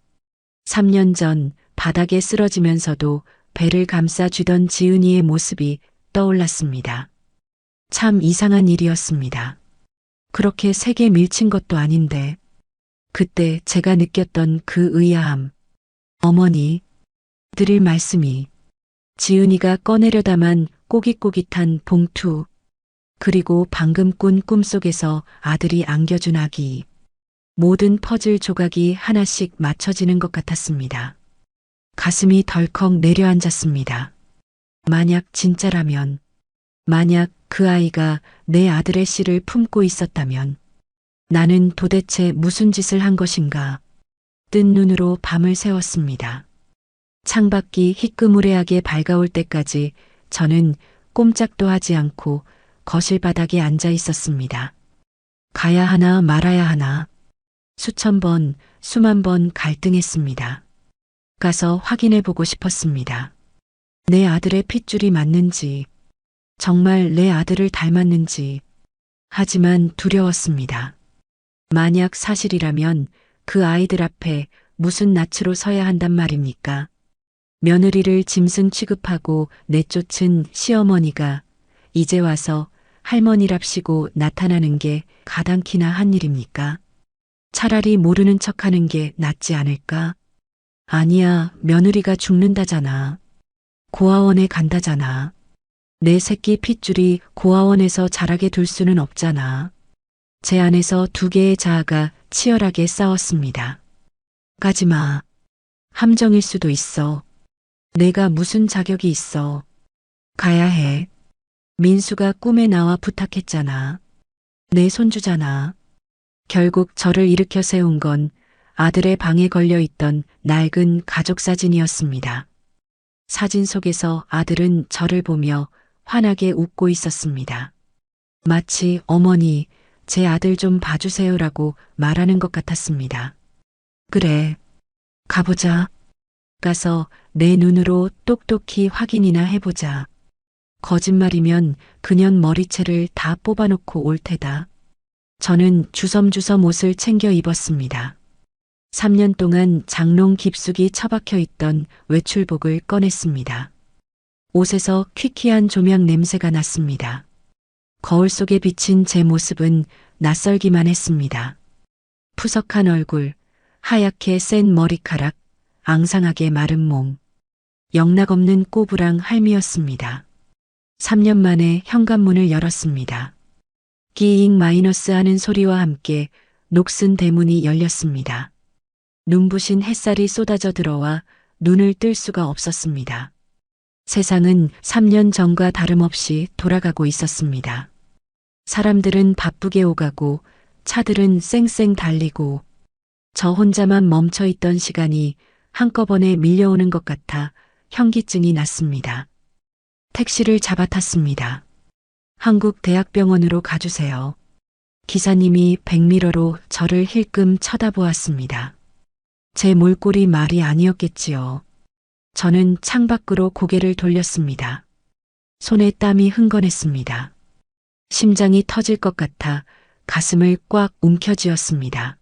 3년 전 바닥에 쓰러지면서도 배를 감싸 쥐던 지은이의 모습이 떠올랐습니다. 참 이상한 일이었습니다. 그렇게 세게 밀친 것도 아닌데 그때 제가 느꼈던 그 의아함. 어머니, 드릴 말씀이. 지은이가 꺼내려다만 꼬깃꼬깃한 봉투, 그리고 방금 꾼 꿈속에서 아들이 안겨준 아기. 모든 퍼즐 조각이 하나씩 맞춰지는 것 같았습니다. 가슴이 덜컥 내려앉았습니다. 만약 진짜라면, 만약 그 아이가 내 아들의 씨를 품고 있었다면 나는 도대체 무슨 짓을 한 것인가? 뜬 눈으로 밤을 새웠습니다. 창밖이 희끄무레하게 밝아올 때까지 저는 꼼짝도 하지 않고 거실 바닥에 앉아 있었습니다. 가야 하나 말아야 하나. 수천 번, 수만 번 갈등했습니다. 가서 확인해 보고 싶었습니다. 내 아들의 핏줄이 맞는지, 정말 내 아들을 닮았는지, 하지만 두려웠습니다. 만약 사실이라면 그 아이들 앞에 무슨 낯으로 서야 한단 말입니까? 며느리를 짐승 취급하고 내쫓은 시어머니가 이제 와서 할머니랍시고 나타나는 게 가당키나 한 일입니까? 차라리 모르는 척하는 게 낫지 않을까? 아니야, 며느리가 죽는다잖아. 고아원에 간다잖아. 내 새끼 핏줄이 고아원에서 자라게 둘 수는 없잖아. 제 안에서 두 개의 자아가 치열하게 싸웠습니다. 가지마. 함정일 수도 있어. 내가 무슨 자격이 있어. 가야 해. 민수가 꿈에 나와 부탁했잖아. 내 손주잖아. 결국 저를 일으켜 세운 건 아들의 방에 걸려 있던 낡은 가족 사진이었습니다. 사진 속에서 아들은 저를 보며 환하게 웃고 있었습니다. 마치 어머니, 제 아들 좀 봐주세요라고 말하는 것 같았습니다. 그래, 가보자. 가서 내 눈으로 똑똑히 확인이나 해보자. 거짓말이면 그년 머리채를 다 뽑아놓고 올 테다. 저는 주섬주섬 옷을 챙겨 입었습니다. 3년 동안 장롱 깊숙이 처박혀 있던 외출복을 꺼냈습니다. 옷에서 퀴퀴한 조명 냄새가 났습니다. 거울 속에 비친 제 모습은 낯설기만 했습니다. 푸석한 얼굴, 하얗게 센 머리카락, 앙상하게 마른 몸, 영락없는 꼬부랑 할미였습니다. 3년 만에 현관문을 열었습니다. 끼잉 마이너스 하는 소리와 함께 녹슨 대문이 열렸습니다. 눈부신 햇살이 쏟아져 들어와 눈을 뜰 수가 없었습니다. 세상은 3년 전과 다름없이 돌아가고 있었습니다. 사람들은 바쁘게 오가고 차들은 쌩쌩 달리고 저 혼자만 멈춰 있던 시간이 한꺼번에 밀려오는 것 같아 현기증이 났습니다. 택시를 잡아탔습니다. 한국대학병원으로 가주세요. 기사님이 백미러로 저를 힐끔 쳐다보았습니다. 제 몰골이 말이 아니었겠지요. 저는 창밖으로 고개를 돌렸습니다. 손에 땀이 흥건했습니다. 심장이 터질 것 같아 가슴을 꽉 움켜쥐었습니다.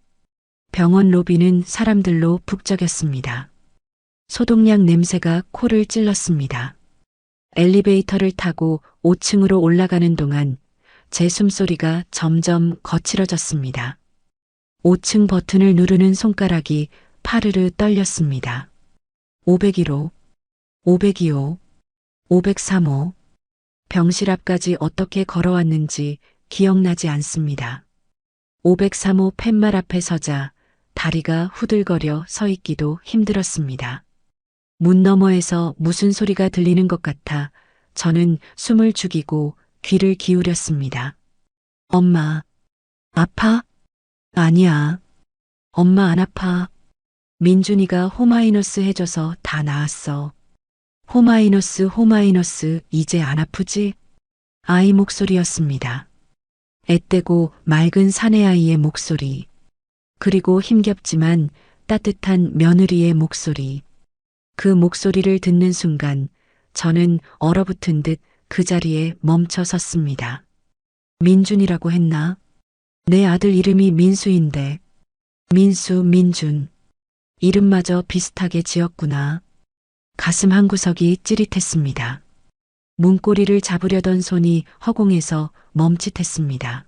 병원 로비는 사람들로 북적였습니다. 소독약 냄새가 코를 찔렀습니다. 엘리베이터를 타고 5층으로 올라가는 동안 제 숨소리가 점점 거칠어졌습니다. 5층 버튼을 누르는 손가락이 파르르 떨렸습니다. 501호, 502호, 503호. 병실 앞까지 어떻게 걸어왔는지 기억나지 않습니다. 503호 팻말 앞에 서자 다리가 후들거려 서 있기도 힘들었습니다. 문 너머에서 무슨 소리가 들리는 것 같아 저는 숨을 죽이고 귀를 기울였습니다. 엄마, 아파? 아니야. 엄마 안 아파. 민준이가 호마이너스 해줘서 다 나았어. 호마이너스, 이제 안 아프지? 아이 목소리였습니다. 앳되고 맑은 사내아이의 목소리. 그리고 힘겹지만 따뜻한 며느리의 목소리. 그 목소리를 듣는 순간 저는 얼어붙은 듯 그 자리에 멈춰 섰습니다. 민준이라고 했나? 내 아들 이름이 민수인데. 민준. 이름마저 비슷하게 지었구나. 가슴 한구석이 찌릿했습니다. 문고리를 잡으려던 손이 허공에서 멈칫했습니다.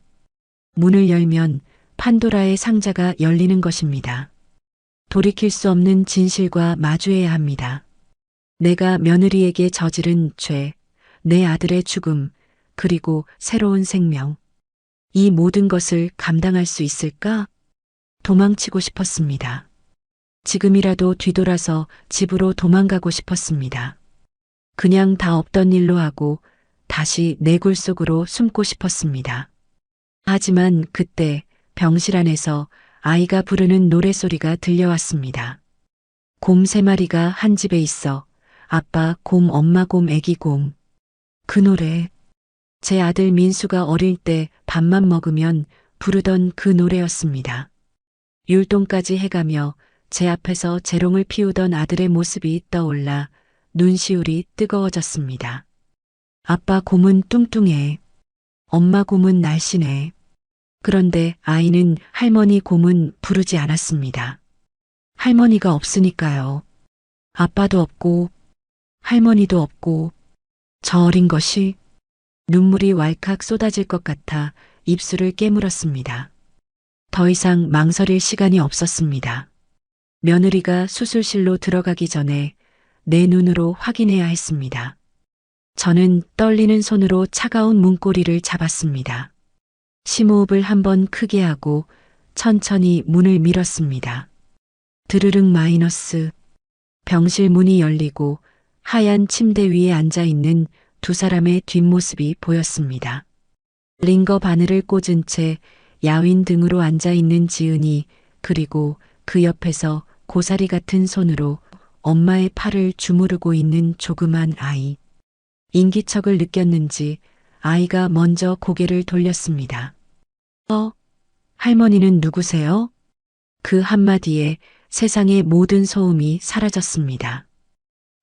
문을 열면 판도라의 상자가 열리는 것입니다. 돌이킬 수 없는 진실과 마주해야 합니다. 내가 며느리에게 저지른 죄, 내 아들의 죽음, 그리고 새로운 생명. 이 모든 것을 감당할 수 있을까? 도망치고 싶었습니다. 지금이라도 뒤돌아서 집으로 도망가고 싶었습니다. 그냥 다 없던 일로 하고 다시 내 굴 속으로 숨고 싶었습니다. 하지만 그때 병실 안에서 아이가 부르는 노래소리가 들려왔습니다. 곰 3마리가 한 집에 있어. 아빠 곰, 엄마 곰, 애기 곰. 그 노래. 제 아들 민수가 어릴 때 밥만 먹으면 부르던 그 노래였습니다. 율동까지 해가며 제 앞에서 재롱을 피우던 아들의 모습이 떠올라 눈시울이 뜨거워졌습니다. 아빠 곰은 뚱뚱해. 엄마 곰은 날씬해. 그런데 아이는 할머니 곰은 부르지 않았습니다. 할머니가 없으니까요. 아빠도 없고 할머니도 없고 저 어린 것이 눈물이 왈칵 쏟아질 것 같아 입술을 깨물었습니다. 더 이상 망설일 시간이 없었습니다. 며느리가 수술실로 들어가기 전에 내 눈으로 확인해야 했습니다. 저는 떨리는 손으로 차가운 문고리를 잡았습니다. 심호흡을 한번 크게 하고 천천히 문을 밀었습니다. 드르륵 마이너스. 병실 문이 열리고 하얀 침대 위에 앉아 있는 두 사람의 뒷모습이 보였습니다. 링거 바늘을 꽂은 채 야윈 등으로 앉아 있는 지은이, 그리고 그 옆에서 고사리 같은 손으로 엄마의 팔을 주무르고 있는 조그만 아이. 인기척을 느꼈는지 아이가 먼저 고개를 돌렸습니다. 할머니는 누구세요? 그 한마디에 세상의 모든 소음이 사라졌습니다.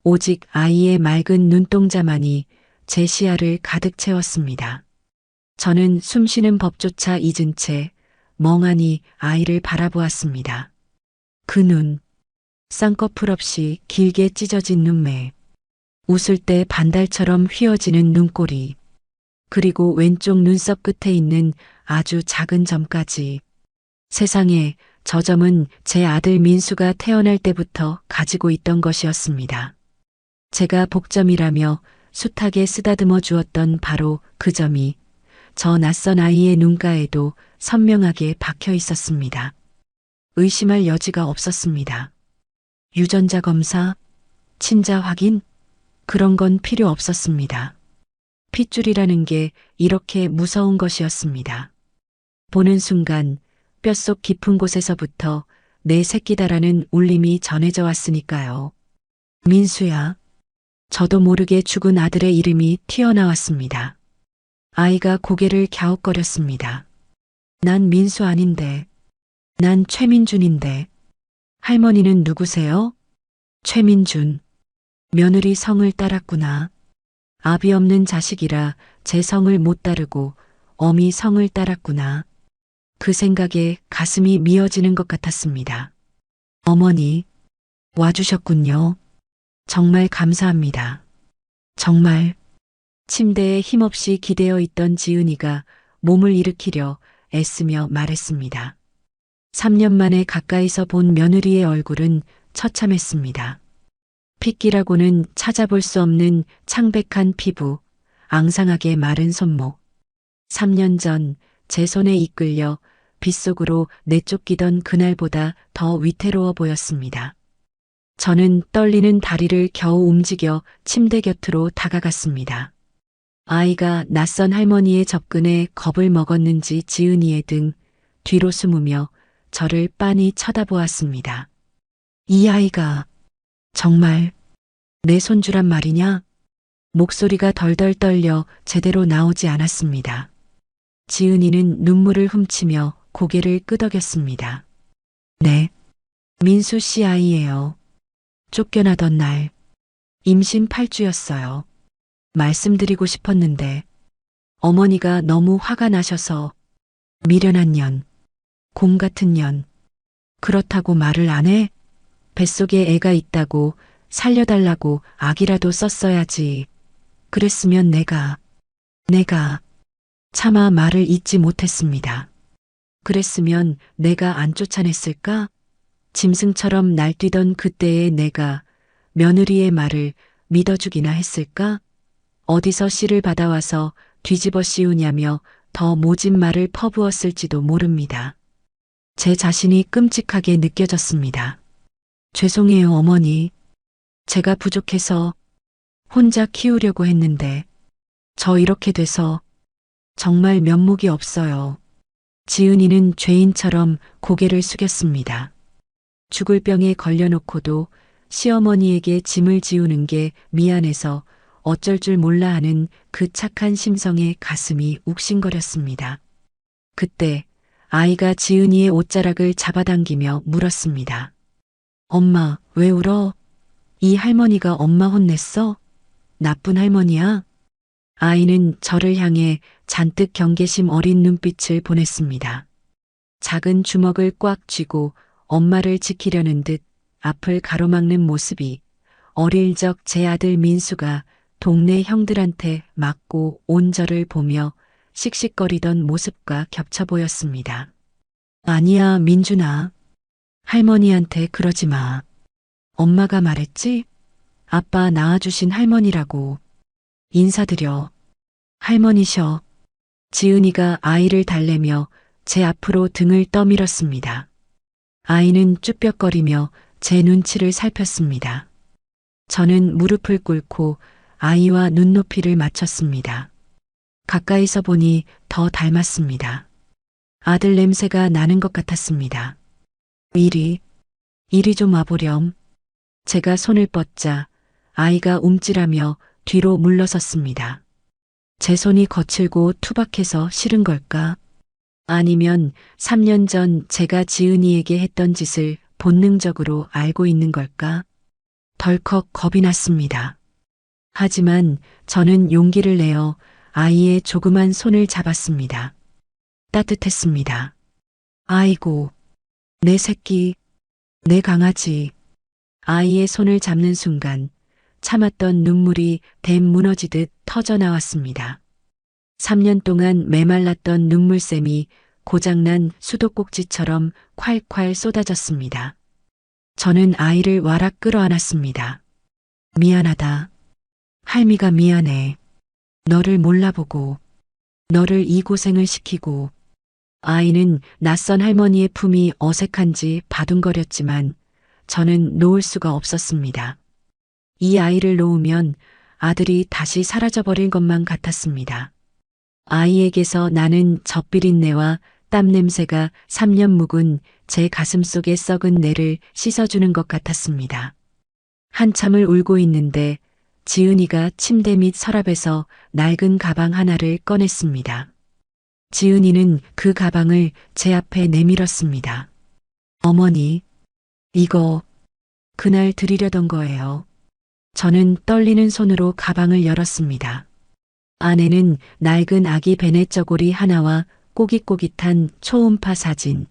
오직 아이의 맑은 눈동자만이 제 시야를 가득 채웠습니다. 저는 숨쉬는 법조차 잊은 채 멍하니 아이를 바라보았습니다. 그 눈, 쌍꺼풀 없이 길게 찢어진 눈매, 웃을 때 반달처럼 휘어지는 눈꼬리, 그리고 왼쪽 눈썹 끝에 있는 아주 작은 점까지. 세상에, 저 점은 제 아들 민수가 태어날 때부터 가지고 있던 것이었습니다. 제가 복점이라며 숱하게 쓰다듬어 주었던 바로 그 점이 저 낯선 아이의 눈가에도 선명하게 박혀 있었습니다. 의심할 여지가 없었습니다. 유전자 검사, 친자 확인, 그런 건 필요 없었습니다. 핏줄이라는 게 이렇게 무서운 것이었습니다. 보는 순간 뼛속 깊은 곳에서부터 내 새끼다라는 울림이 전해져 왔으니까요. 민수야. 저도 모르게 죽은 아들의 이름이 튀어나왔습니다. 아이가 고개를 갸웃거렸습니다. 난 민수 아닌데. 난 최민준인데. 할머니는 누구세요? 최민준. 며느리 성을 따랐구나. 아비 없는 자식이라 제 성을 못 따르고 어미 성을 따랐구나. 그 생각에 가슴이 미어지는 것 같았습니다. 어머니, 와주셨군요. 정말 감사합니다. 정말. 침대에 힘없이 기대어 있던 지은이가 몸을 일으키려 애쓰며 말했습니다. 3년 만에 가까이서 본 며느리의 얼굴은 처참했습니다. 핏기라고는 찾아볼 수 없는 창백한 피부, 앙상하게 마른 손목. 3년 전 제 손에 이끌려 빗속으로 내쫓기던 그날보다 더 위태로워 보였습니다. 저는 떨리는 다리를 겨우 움직여 침대 곁으로 다가갔습니다. 아이가 낯선 할머니의 접근에 겁을 먹었는지 지은이의 등 뒤로 숨으며 저를 빤히 쳐다보았습니다. 이 아이가 정말 내 손주란 말이냐? 목소리가 덜덜 떨려 제대로 나오지 않았습니다. 지은이는 눈물을 훔치며 고개를 끄덕였습니다. 네, 민수 씨 아이예요. 쫓겨나던 날 임신 8주였어요. 말씀드리고 싶었는데 어머니가 너무 화가 나셔서 미련한 년, 곰 같은 년. 그렇다고 말을 안 해? 뱃속에 애가 있다고 살려달라고 악이라도 썼어야지. 그랬으면 내가 차마 말을 잇지 못했습니다. 그랬으면 내가 안 쫓아냈을까? 짐승처럼 날뛰던 그때의 내가 며느리의 말을 믿어주기나 했을까? 어디서 씨를 받아와서 뒤집어 씌우냐며 더 모진 말을 퍼부었을지도 모릅니다. 제 자신이 끔찍하게 느껴졌습니다. 죄송해요, 어머니. 제가 부족해서 혼자 키우려고 했는데 저 이렇게 돼서 정말 면목이 없어요. 지은이는 죄인처럼 고개를 숙였습니다. 죽을 병에 걸려놓고도 시어머니에게 짐을 지우는 게 미안해서 어쩔 줄 몰라 하는 그 착한 심성에 가슴이 욱신거렸습니다. 그때 아이가 지은이의 옷자락을 잡아당기며 물었습니다. 엄마, 왜 울어? 이 할머니가 엄마 혼냈어? 나쁜 할머니야? 아이는 저를 향해 잔뜩 경계심 어린 눈빛을 보냈습니다. 작은 주먹을 꽉 쥐고 엄마를 지키려는 듯 앞을 가로막는 모습이 어릴 적 제 아들 민수가 동네 형들한테 맞고 온 저를 보며 씩씩거리던 모습과 겹쳐 보였습니다. 아니야, 민준아. 할머니한테 그러지 마. 엄마가 말했지? 아빠 낳아주신 할머니라고. 인사드려. 할머니셔. 지은이가 아이를 달래며 제 앞으로 등을 떠밀었습니다. 아이는 쭈뼛거리며 제 눈치를 살폈습니다. 저는 무릎을 꿇고 아이와 눈높이를 맞췄습니다. 가까이서 보니 더 닮았습니다. 아들 냄새가 나는 것 같았습니다. 이리 좀 와보렴. 제가 손을 뻗자 아이가 움찔하며 뒤로 물러섰습니다. 제 손이 거칠고 투박해서 싫은 걸까? 아니면 3년 전 제가 지은이에게 했던 짓을 본능적으로 알고 있는 걸까? 덜컥 겁이 났습니다. 하지만 저는 용기를 내어 아이의 조그만 손을 잡았습니다. 따뜻했습니다. 아이고, 내 새끼, 내 강아지. 아이의 손을 잡는 순간 참았던 눈물이 댐 무너지듯 터져 나왔습니다. 3년 동안 메말랐던 눈물샘이 고장난 수도꼭지처럼 콸콸 쏟아졌습니다. 저는 아이를 와락 끌어안았습니다. 미안하다. 할미가 미안해. 너를 몰라보고, 너를 이 고생을 시키고. 아이는 낯선 할머니의 품이 어색한지 바둥거렸지만 저는 놓을 수가 없었습니다. 이 아이를 놓으면 아들이 다시 사라져버릴 것만 같았습니다. 아이에게서 나는 젖비린내와 땀 냄새가 3년 묵은 제 가슴 속의 썩은 내를 씻어주는 것 같았습니다. 한참을 울고 있는데 지은이가 침대 밑 서랍에서 낡은 가방 하나를 꺼냈습니다. 지은이는 그 가방을 제 앞에 내밀었습니다. 어머니, 이거 그날 드리려던 거예요. 저는 떨리는 손으로 가방을 열었습니다. 안에는 낡은 아기 베넷 저고리 하나와 꼬깃꼬깃한 초음파 사진,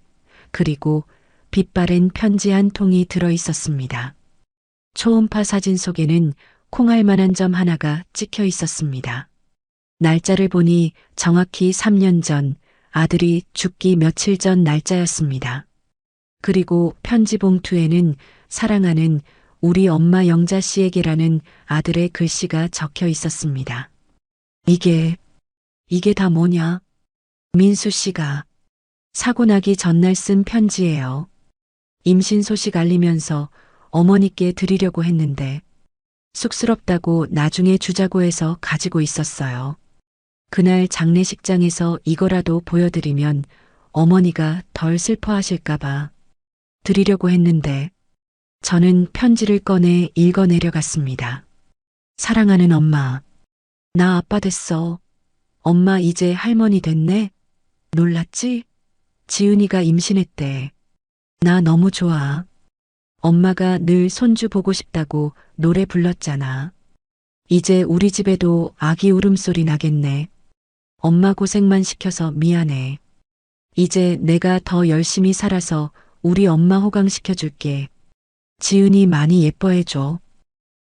그리고 빛바랜 편지 한 통이 들어 있었습니다. 초음파 사진 속에는 콩알만한 점 하나가 찍혀 있었습니다. 날짜를 보니 정확히 3년 전 아들이 죽기 며칠 전 날짜였습니다. 그리고 편지 봉투에는 사랑하는 우리 엄마 영자 씨에게라는 아들의 글씨가 적혀 있었습니다. 이게 다 뭐냐? 민수 씨가 사고 나기 전날 쓴 편지예요. 임신 소식 알리면서 어머니께 드리려고 했는데 쑥스럽다고 나중에 주자고 해서 가지고 있었어요. 그날 장례식장에서 이거라도 보여드리면 어머니가 덜 슬퍼하실까봐 드리려고 했는데 저는 편지를 꺼내 읽어내려갔습니다. 사랑하는 엄마, 나 아빠 됐어. 엄마 이제 할머니 됐네? 놀랐지? 지은이가 임신했대. 나 너무 좋아. 엄마가 늘 손주 보고 싶다고 노래 불렀잖아. 이제 우리 집에도 아기 울음소리 나겠네. 엄마 고생만 시켜서 미안해. 이제 내가 더 열심히 살아서 우리 엄마 호강시켜줄게. 지은이 많이 예뻐해줘.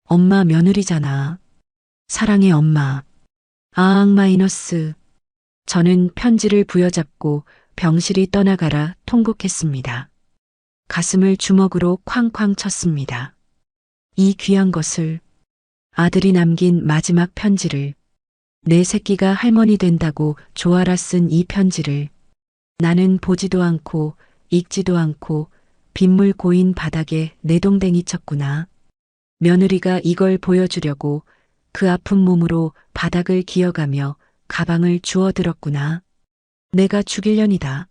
엄마 며느리잖아. 사랑해 엄마. 아앙. 저는 편지를 부여잡고 병실이 떠나가라 통곡했습니다. 가슴을 주먹으로 쾅쾅 쳤습니다. 이 귀한 것을, 아들이 남긴 마지막 편지를, 내 새끼가 할머니 된다고 조아라 쓴 이 편지를 나는 보지도 않고 읽지도 않고 빗물 고인 바닥에 내동댕이 쳤구나. 며느리가 이걸 보여주려고 그 아픈 몸으로 바닥을 기어가며 가방을 주워들었구나. 내가 죽일년이다.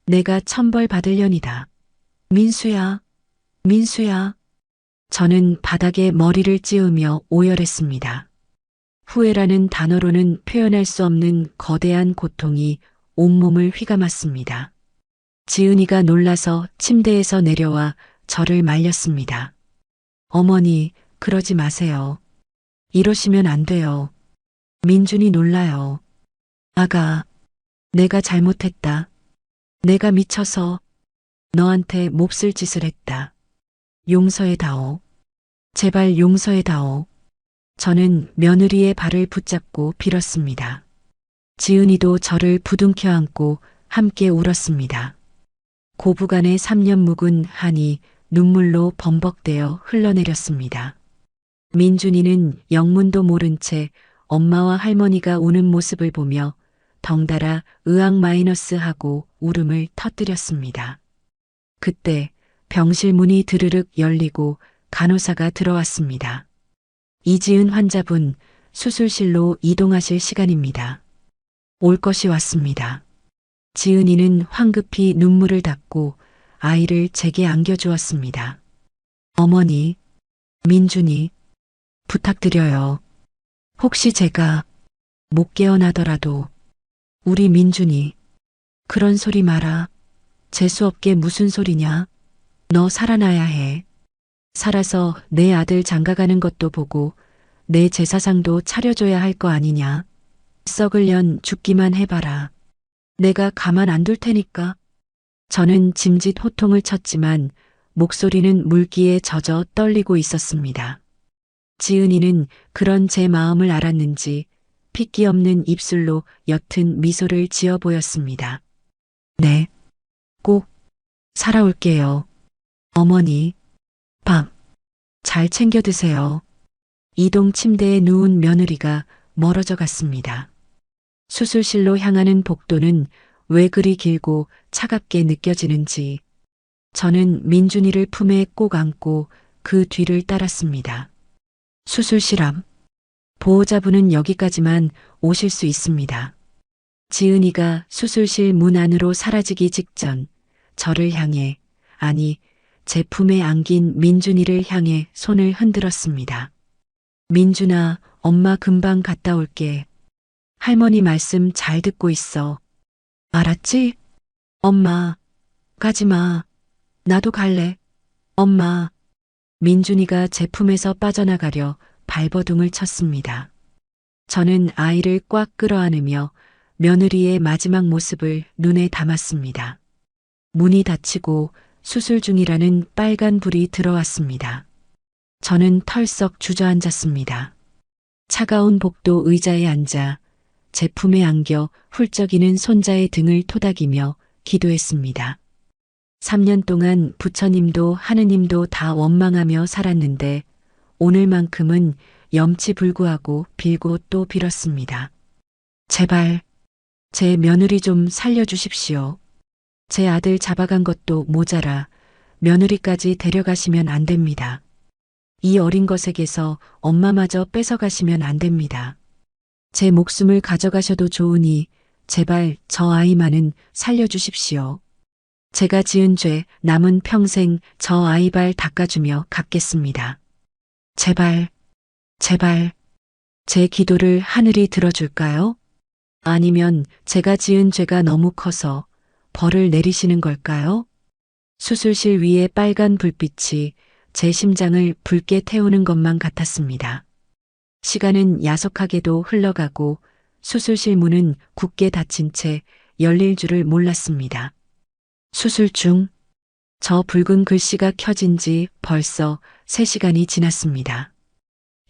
내가 천벌 받을년이다. 민수야, 민수야. 저는 바닥에 머리를 찌우며 오열했습니다. 후회라는 단어로는 표현할 수 없는 거대한 고통이 온몸을 휘감았습니다. 지은이가 놀라서 침대에서 내려와 저를 말렸습니다. 어머니, 그러지 마세요. 이러시면 안 돼요. 민준이 놀라요. 아가, 내가 잘못했다. 내가 미쳐서 너한테 몹쓸 짓을 했다. 용서해다오. 제발 용서해다오. 저는 며느리의 발을 붙잡고 빌었습니다. 지은이도 저를 부둥켜 안고 함께 울었습니다. 고부간의 3년 묵은 한이 눈물로 범벅되어 흘러내렸습니다. 민준이는 영문도 모른 채 엄마와 할머니가 우는 모습을 보며 덩달아 의학 마이너스하고 울음을 터뜨렸습니다. 그때 병실 문이 드르륵 열리고 간호사가 들어왔습니다. 이지은 환자분 수술실로 이동하실 시간입니다. 올 것이 왔습니다. 지은이는 황급히 눈물을 닦고 아이를 제게 안겨주었습니다. 어머니, 민준이, 부탁드려요. 혹시 제가 못 깨어나더라도 우리 민준이 그런 소리 마라. 재수없게 무슨 소리냐? 너 살아나야 해. 살아서 내 아들 장가가는 것도 보고 내 제사상도 차려줘야 할 거 아니냐? 썩을년 죽기만 해봐라. 내가 가만 안 둘 테니까. 저는 짐짓 호통을 쳤지만 목소리는 물기에 젖어 떨리고 있었습니다. 지은이는 그런 제 마음을 알았는지 핏기 없는 입술로 옅은 미소를 지어 보였습니다. 네, 꼭 살아올게요. 어머니, 밥 잘 챙겨 드세요. 이동 침대에 누운 며느리가 멀어져 갔습니다. 수술실로 향하는 복도는 왜 그리 길고 차갑게 느껴지는지 저는 민준이를 품에 꼭 안고 그 뒤를 따랐습니다. 수술실 앞. 보호자분은 여기까지만 오실 수 있습니다. 지은이가 수술실 문 안으로 사라지기 직전 저를 향해, 아니, 제 품에 안긴 민준이를 향해 손을 흔들었습니다. 민준아, 엄마 금방 갔다 올게. 할머니 말씀 잘 듣고 있어. 알았지? 엄마, 가지마. 나도 갈래. 엄마. 민준이가 제 품에서 빠져나가려 발버둥을 쳤습니다. 저는 아이를 꽉 끌어안으며 며느리의 마지막 모습을 눈에 담았습니다. 문이 닫히고 수술 중이라는 빨간 불이 들어왔습니다. 저는 털썩 주저앉았습니다. 차가운 복도 의자에 앉아 제 품에 안겨 훌쩍이는 손자의 등을 토닥이며 기도했습니다. 3년 동안 부처님도 하느님도 다 원망하며 살았는데 오늘만큼은 염치불구하고 빌고 또 빌었습니다. 제발 제 며느리 좀 살려주십시오. 제 아들 잡아간 것도 모자라 며느리까지 데려가시면 안 됩니다. 이 어린 것에게서 엄마마저 뺏어가시면 안 됩니다. 제 목숨을 가져가셔도 좋으니 제발 저 아이만은 살려주십시오. 제가 지은 죄 남은 평생 저 아이 발 닦아주며 갚겠습니다. 제발, 제발, 제 기도를 하늘이 들어줄까요? 아니면 제가 지은 죄가 너무 커서 벌을 내리시는 걸까요? 수술실 위에 빨간 불빛이 제 심장을 붉게 태우는 것만 같았습니다. 시간은 야속하게도 흘러가고 수술실 문은 굳게 닫힌 채 열릴 줄을 몰랐습니다. 수술 중, 저 붉은 글씨가 켜진 지 벌써 3시간이 지났습니다.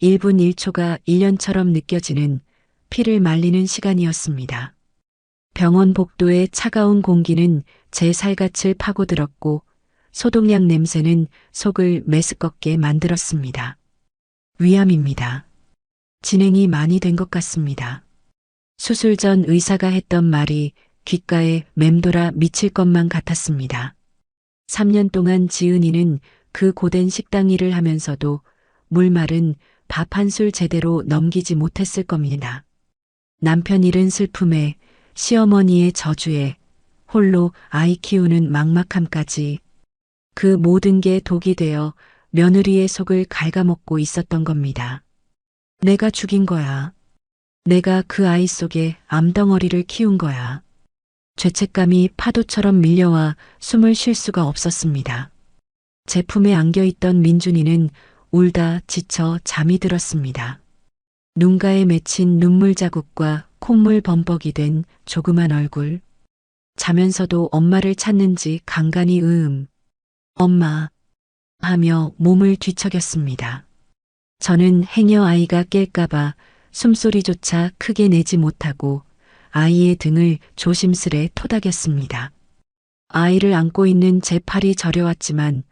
1분 1초가 1년처럼 느껴지는 피를 말리는 시간이었습니다. 병원 복도의 차가운 공기는 제 살갗을 파고들었고 소독약 냄새는 속을 메스껍게 만들었습니다. 위암입니다. 진행이 많이 된 것 같습니다. 수술 전 의사가 했던 말이 귓가에 맴돌아 미칠 것만 같았습니다. 3년 동안 지은이는 그 고된 식당 일을 하면서도 물마른 밥 한 술 제대로 넘기지 못했을 겁니다. 남편 잃은 슬픔에 시어머니의 저주에 홀로 아이 키우는 막막함까지 그 모든 게 독이 되어 며느리의 속을 갉아먹고 있었던 겁니다. 내가 죽인 거야. 내가 그 아이 속에 암덩어리를 키운 거야. 죄책감이 파도처럼 밀려와 숨을 쉴 수가 없었습니다. 제 품에 안겨있던 민준이는 울다 지쳐 잠이 들었습니다. 눈가에 맺힌 눈물 자국과 콧물 범벅이 된 조그만 얼굴. 자면서도 엄마를 찾는지 간간히 엄마 하며 몸을 뒤척였습니다. 저는 행여 아이가 깰까봐 숨소리조차 크게 내지 못하고 아이의 등을 조심스레 토닥였습니다. 아이를 안고 있는 제 팔이 저려왔지만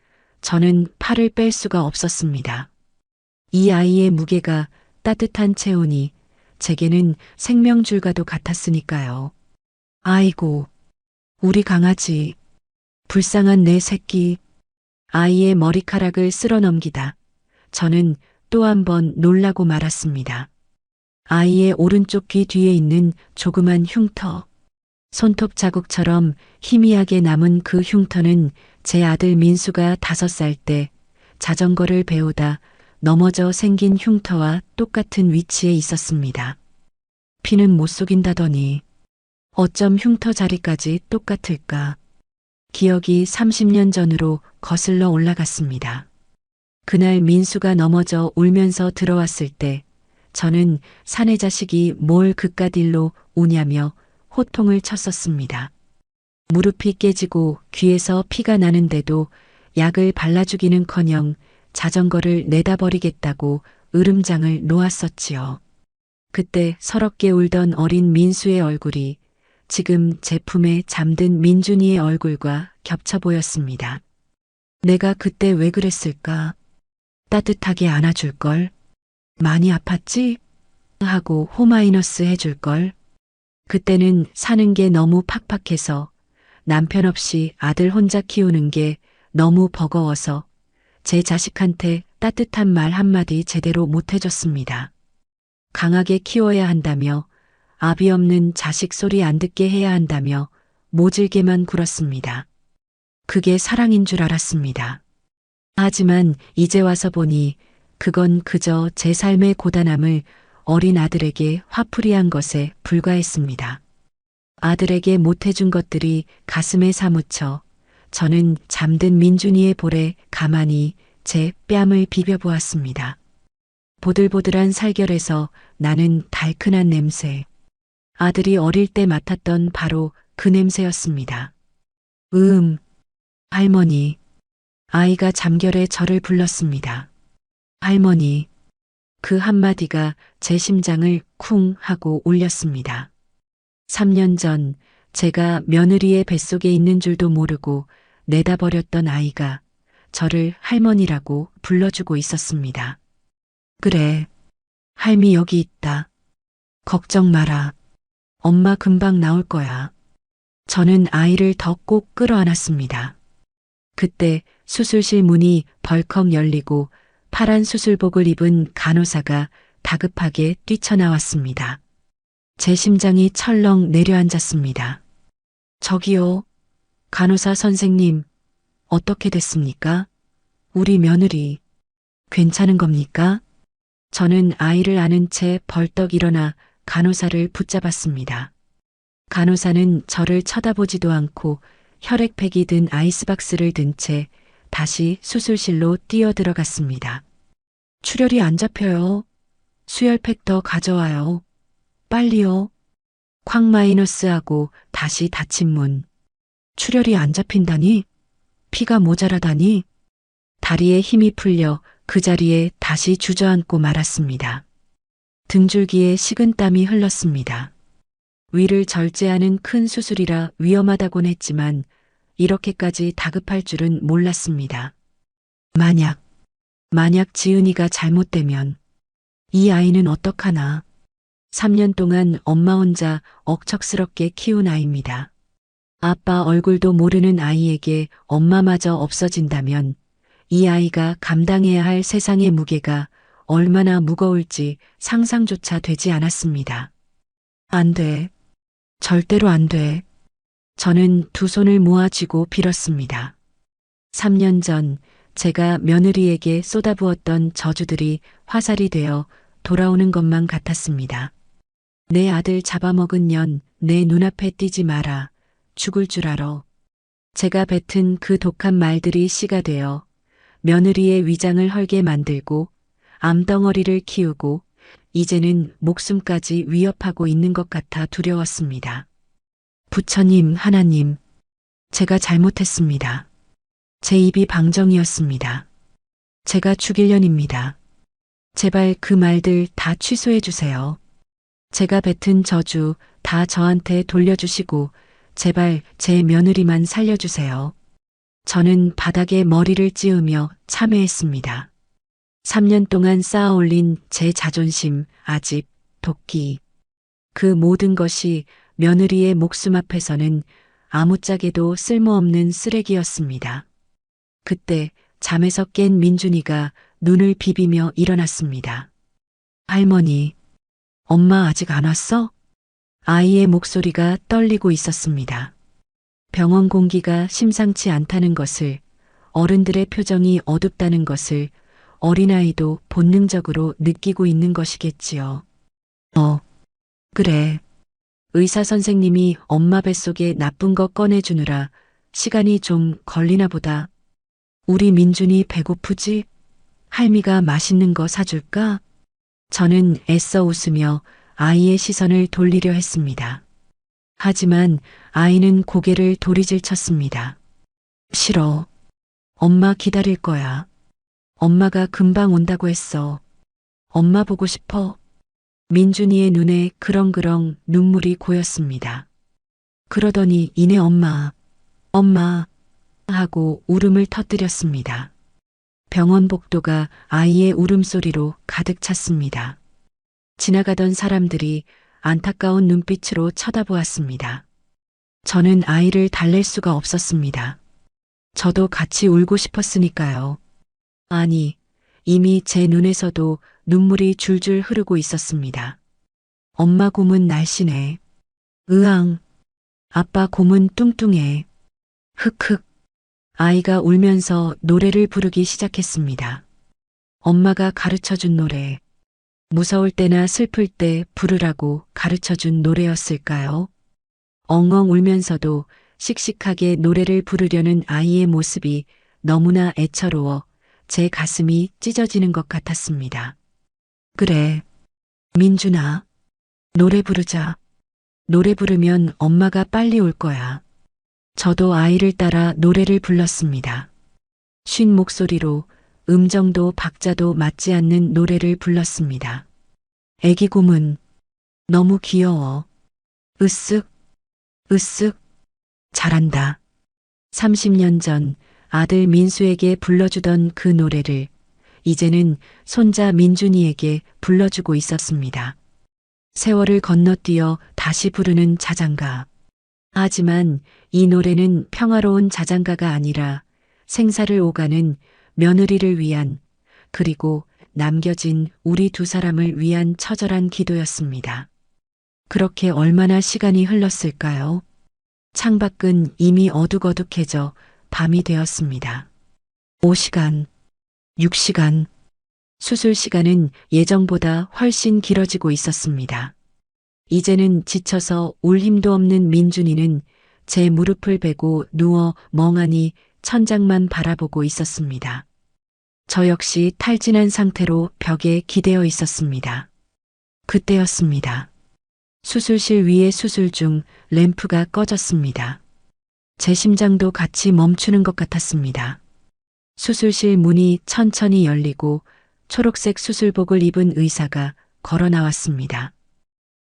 저는 팔을 뺄 수가 없었습니다. 이 아이의 무게가 따뜻한 체온이 제게는 생명줄과도 같았으니까요. 아이고, 우리 강아지, 불쌍한 내 새끼. 아이의 머리카락을 쓸어 넘기다 저는 또 한 번 놀라고 말았습니다. 아이의 오른쪽 귀 뒤에 있는 조그만 흉터. 손톱 자국처럼 희미하게 남은 그 흉터는 제 아들 민수가 5살 때 자전거를 배우다 넘어져 생긴 흉터와 똑같은 위치에 있었습니다. 피는 못 속인다더니 어쩜 흉터 자리까지 똑같을까? 기억이 30년 전으로 거슬러 올라갔습니다. 그날 민수가 넘어져 울면서 들어왔을 때 저는 사내 자식이 뭘 그깟 일로 우냐며 호통을 쳤었습니다. 무릎이 깨지고 귀에서 피가 나는데도 약을 발라주기는커녕 자전거를 내다버리겠다고 으름장을 놓았었지요. 그때 서럽게 울던 어린 민수의 얼굴이 지금 제 품에 잠든 민준이의 얼굴과 겹쳐 보였습니다. 내가 그때 왜 그랬을까? 따뜻하게 안아줄걸? 많이 아팠지? 하고 호마이너스 해줄걸? 그때는 사는 게 너무 팍팍해서 남편 없이 아들 혼자 키우는 게 너무 버거워서 제 자식한테 따뜻한 말 한마디 제대로 못 해줬습니다. 강하게 키워야 한다며 아비 없는 자식 소리 안 듣게 해야 한다며 모질게만 굴었습니다. 그게 사랑인 줄 알았습니다. 하지만 이제 와서 보니 그건 그저 제 삶의 고단함을 어린 아들에게 화풀이한 것에 불과했습니다. 아들에게 못해준 것들이 가슴에 사무쳐 저는 잠든 민준이의 볼에 가만히 제 뺨을 비벼보았습니다. 보들보들한 살결에서 나는 달큰한 냄새. 아들이 어릴 때 맡았던 바로 그 냄새였습니다. 할머니. 아이가 잠결에 저를 불렀습니다. 할머니. 그 한마디가 제 심장을 쿵 하고 울렸습니다. 3년 전 제가 며느리의 뱃속에 있는 줄도 모르고 내다버렸던 아이가 저를 할머니라고 불러주고 있었습니다. 그래, 할미 여기 있다. 걱정 마라. 엄마 금방 나올 거야. 저는 아이를 더 꼭 끌어안았습니다. 그때 수술실 문이 벌컥 열리고 파란 수술복을 입은 간호사가 다급하게 뛰쳐나왔습니다. 제 심장이 철렁 내려앉았습니다. 저기요, 간호사 선생님, 어떻게 됐습니까? 우리 며느리, 괜찮은 겁니까? 저는 아이를 안은 채 벌떡 일어나 간호사를 붙잡았습니다. 간호사는 저를 쳐다보지도 않고 혈액팩이 든 아이스박스를 든 채 다시 수술실로 뛰어들어갔습니다. 출혈이 안 잡혀요. 수혈팩 더 가져와요. 빨리요. 콱 마이너스하고 다시 닫힌 문. 출혈이 안 잡힌다니? 피가 모자라다니? 다리에 힘이 풀려 그 자리에 다시 주저앉고 말았습니다. 등줄기에 식은땀이 흘렀습니다. 위를 절제하는 큰 수술이라 위험하다곤 했지만 이렇게까지 다급할 줄은 몰랐습니다. 만약 지은이가 잘못되면 이 아이는 어떡하나. 3년 동안 엄마 혼자 억척스럽게 키운 아이입니다. 아빠 얼굴도 모르는 아이에게 엄마마저 없어진다면 이 아이가 감당해야 할 세상의 무게가 얼마나 무거울지 상상조차 되지 않았습니다. 안 돼. 절대로 안 돼. 저는 두 손을 모아쥐고 빌었습니다. 3년 전 제가 며느리에게 쏟아부었던 저주들이 화살이 되어 돌아오는 것만 같았습니다. 내 아들 잡아먹은 년 내 눈앞에 띄지 마라. 죽을 줄 알아. 제가 뱉은 그 독한 말들이 씨가 되어 며느리의 위장을 헐게 만들고 암덩어리를 키우고 이제는 목숨까지 위협하고 있는 것 같아 두려웠습니다. 부처님, 하나님, 제가 잘못했습니다. 제 입이 방정이었습니다. 제가 죽일 년입니다. 제발 그 말들 다 취소해 주세요. 제가 뱉은 저주 다 저한테 돌려주시고 제발 제 며느리만 살려주세요. 저는 바닥에 머리를 찌우며 참회했습니다. 3년 동안 쌓아 올린 제 자존심, 아집, 도끼. 그 모든 것이 며느리의 목숨 앞에서는 아무짝에도 쓸모없는 쓰레기였습니다. 그때 잠에서 깬 민준이가 눈을 비비며 일어났습니다. 할머니, 엄마 아직 안 왔어? 아이의 목소리가 떨리고 있었습니다. 병원 공기가 심상치 않다는 것을, 어른들의 표정이 어둡다는 것을 어린아이도 본능적으로 느끼고 있는 것이겠지요. 그래. 의사 선생님이 엄마 뱃속에 나쁜 거 꺼내주느라 시간이 좀 걸리나 보다. 우리 민준이 배고프지? 할미가 맛있는 거 사줄까? 저는 애써 웃으며 아이의 시선을 돌리려 했습니다. 하지만 아이는 고개를 도리질 쳤습니다. 싫어. 엄마 기다릴 거야. 엄마가 금방 온다고 했어. 엄마 보고 싶어. 민준이의 눈에 그렁그렁 눈물이 고였습니다. 그러더니 이내 엄마 하고 울음을 터뜨렸습니다. 병원 복도가 아이의 울음소리로 가득 찼습니다. 지나가던 사람들이 안타까운 눈빛으로 쳐다보았습니다. 저는 아이를 달랠 수가 없었습니다. 저도 같이 울고 싶었으니까요. 아니, 이미 제 눈에서도 눈물이 줄줄 흐르고 있었습니다. 엄마 곰은 날씬해. 으앙. 아빠 곰은 뚱뚱해. 흑흑. 아이가 울면서 노래를 부르기 시작했습니다. 엄마가 가르쳐준 노래. 무서울 때나 슬플 때 부르라고 가르쳐준 노래였을까요? 엉엉 울면서도 씩씩하게 노래를 부르려는 아이의 모습이 너무나 애처로워 제 가슴이 찢어지는 것 같았습니다. 그래, 민준아, 노래 부르자. 노래 부르면 엄마가 빨리 올 거야. 저도 아이를 따라 노래를 불렀습니다. 쉰 목소리로 음정도 박자도 맞지 않는 노래를 불렀습니다. 애기 곰은 너무 귀여워. 으쓱, 으쓱, 잘한다. 30년 전 아들 민수에게 불러주던 그 노래를 이제는 손자 민준이에게 불러주고 있었습니다. 세월을 건너뛰어 다시 부르는 자장가. 하지만 이 노래는 평화로운 자장가가 아니라 생사를 오가는 며느리를 위한 그리고 남겨진 우리 두 사람을 위한 처절한 기도였습니다. 그렇게 얼마나 시간이 흘렀을까요? 창밖은 이미 어둑어둑해져 밤이 되었습니다. 5시간, 6시간, 수술 시간은 예정보다 훨씬 길어지고 있었습니다. 이제는 지쳐서 울 힘도 없는 민준이는 제 무릎을 베고 누워 멍하니 천장만 바라보고 있었습니다. 저 역시 탈진한 상태로 벽에 기대어 있었습니다. 그때였습니다. 수술실 위의 수술 중 램프가 꺼졌습니다. 제 심장도 같이 멈추는 것 같았습니다. 수술실 문이 천천히 열리고 초록색 수술복을 입은 의사가 걸어 나왔습니다.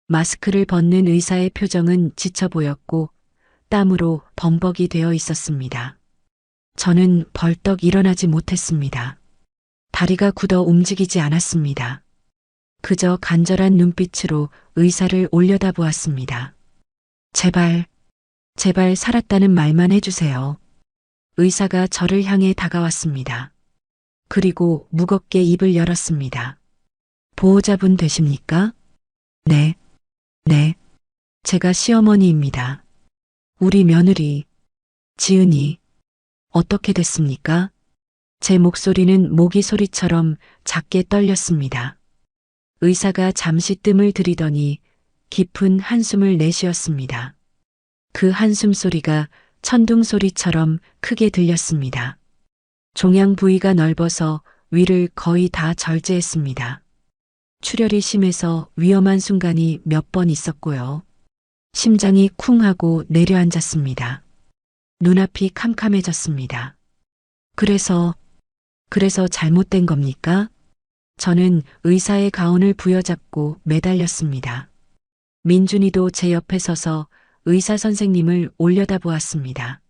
마스크를 벗는 의사의 표정은 지쳐 보였고 땀으로 범벅이 되어 있었습니다. 저는 벌떡 일어나지 못했습니다. 다리가 굳어 움직이지 않았습니다. 그저 간절한 눈빛으로 의사를 올려다보았습니다. 제발 살았다는 말만 해주세요. 의사가 저를 향해 다가왔습니다. 그리고 무겁게 입을 열었습니다. 보호자분 되십니까? 네. 제가 시어머니입니다. 우리 며느리, 지은이, 어떻게 됐습니까? 제 목소리는 모기 소리처럼 작게 떨렸습니다. 의사가 잠시 뜸을 들이더니 깊은 한숨을 내쉬었습니다. 그 한숨 소리가 천둥 소리처럼 크게 들렸습니다. 종양 부위가 넓어서 위를 거의 다 절제했습니다. 출혈이 심해서 위험한 순간이 몇 번 있었고요. 심장이 쿵 하고 내려앉았습니다. 눈앞이 캄캄해졌습니다. 그래서 잘못된 겁니까? 저는 의사의 가운을 부여잡고 매달렸습니다. 민준이도 제 옆에 서서 의사 선생님을 올려다보았습니다.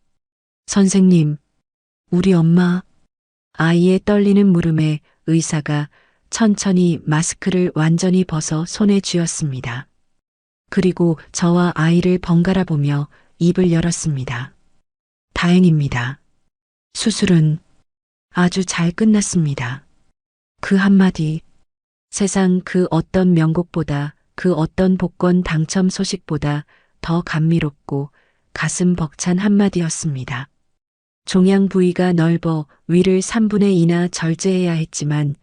선생님, 우리 엄마. 아이의 떨리는 물음에 의사가 천천히 마스크를 완전히 벗어 손에 쥐었습니다. 그리고 저와 아이를 번갈아 보며 입을 열었습니다. 다행입니다. 수술은 아주 잘 끝났습니다. 그 한마디, 세상 그 어떤 명곡보다, 그 어떤 복권 당첨 소식보다 더 감미롭고 가슴 벅찬 한마디였습니다. 종양 부위가 넓어 위를 3분의 2나 절제해야 했지만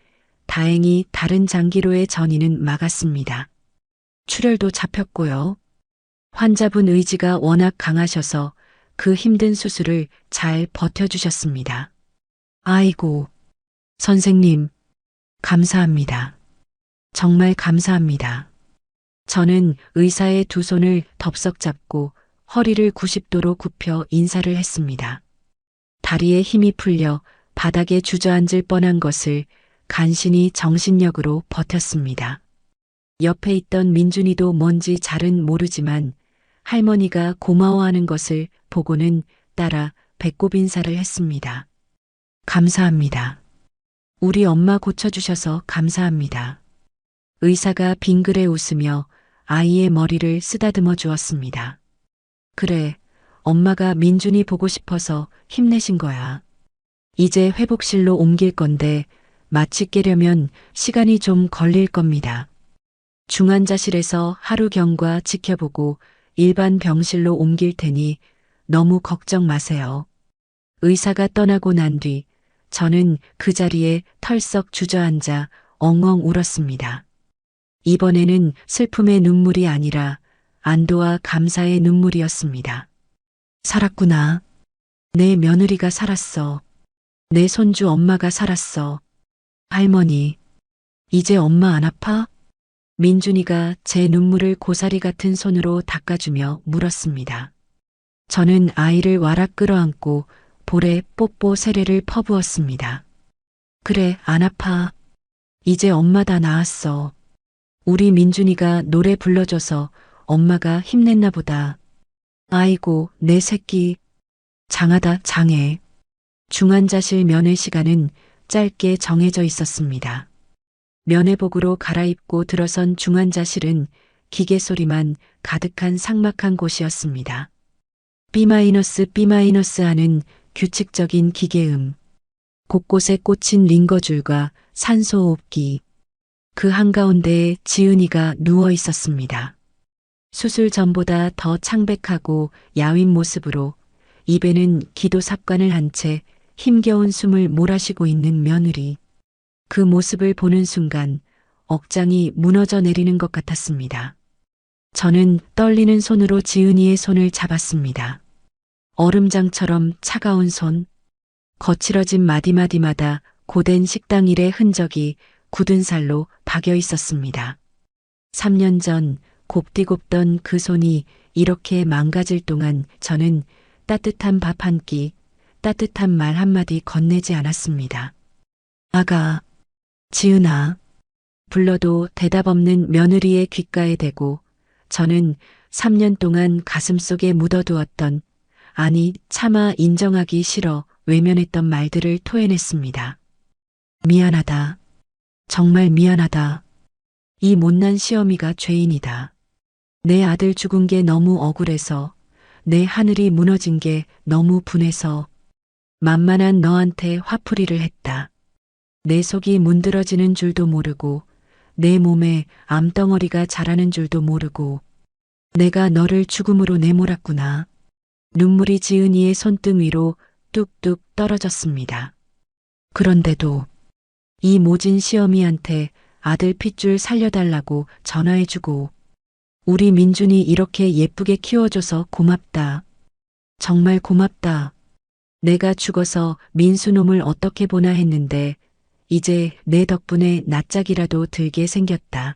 다행히 다른 장기로의 전이는 막았습니다. 출혈도 잡혔고요. 환자분 의지가 워낙 강하셔서 그 힘든 수술을 잘 버텨주셨습니다. 아이고, 선생님, 감사합니다. 정말 감사합니다. 저는 의사의 두 손을 덥석 잡고 허리를 90도로 굽혀 인사를 했습니다. 다리에 힘이 풀려 바닥에 주저앉을 뻔한 것을 간신히 정신력으로 버텼습니다. 옆에 있던 민준이도 뭔지 잘은 모르지만 할머니가 고마워하는 것을 보고는 따라 배꼽 인사를 했습니다. 감사합니다. 우리 엄마 고쳐주셔서 감사합니다. 의사가 빙그레 웃으며 아이의 머리를 쓰다듬어 주었습니다. 그래, 엄마가 민준이 보고 싶어서 힘내신 거야. 이제 회복실로 옮길 건데 마취 깨려면 시간이 좀 걸릴 겁니다. 중환자실에서 하루 경과 지켜보고 일반 병실로 옮길 테니 너무 걱정 마세요. 의사가 떠나고 난 뒤 저는 그 자리에 털썩 주저앉아 엉엉 울었습니다. 이번에는 슬픔의 눈물이 아니라 안도와 감사의 눈물이었습니다. 살았구나. 내 며느리가 살았어. 내 손주 엄마가 살았어. 할머니, 이제 엄마 안 아파? 민준이가 제 눈물을 고사리 같은 손으로 닦아주며 물었습니다. 저는 아이를 와락 끌어안고 볼에 뽀뽀 세례를 퍼부었습니다. 그래, 안 아파. 이제 엄마 다 나았어. 우리 민준이가 노래 불러줘서 엄마가 힘냈나 보다. 아이고, 내 새끼. 장하다, 장해. 중환자실 면회 시간은 짧게 정해져 있었습니다. 면회복으로 갈아입고 들어선 중환자실은 기계 소리만 가득한 삭막한 곳이었습니다. B- 하는 규칙적인 기계음, 곳곳에 꽂힌 링거줄과 산소호흡기, 그 한가운데에 지은이가 누워 있었습니다. 수술 전보다 더 창백하고 야윈 모습으로 입에는 기도 삽관을 한 채 힘겨운 숨을 몰아쉬고 있는 며느리. 그 모습을 보는 순간 억장이 무너져 내리는 것 같았습니다. 저는 떨리는 손으로 지은이의 손을 잡았습니다. 얼음장처럼 차가운 손, 거칠어진 마디마디마다 고된 식당 일의 흔적이 굳은 살로 박여 있었습니다. 3년 전 곱디곱던 그 손이 이렇게 망가질 동안 저는 따뜻한 밥 한 끼, 따뜻한 말 한마디 건네지 않았습니다. 아가, 지은아, 불러도 대답 없는 며느리의 귓가에 대고 저는 3년 동안 가슴속에 묻어두었던, 아니 차마 인정하기 싫어 외면했던 말들을 토해냈습니다. 미안하다. 정말 미안하다. 이 못난 시어미가 죄인이다. 내 아들 죽은 게 너무 억울해서, 내 하늘이 무너진 게 너무 분해서 만만한 너한테 화풀이를 했다. 내 속이 문드러지는 줄도 모르고 내 몸에 암덩어리가 자라는 줄도 모르고 내가 너를 죽음으로 내몰았구나. 눈물이 지은이의 손등 위로 뚝뚝 떨어졌습니다. 그런데도 이 모진 시어미한테 아들 핏줄 살려달라고 전화해주고 우리 민준이 이렇게 예쁘게 키워줘서 고맙다. 정말 고맙다. 내가 죽어서 민수놈을 어떻게 보나 했는데 이제 내 덕분에 낯짝이라도 들게 생겼다.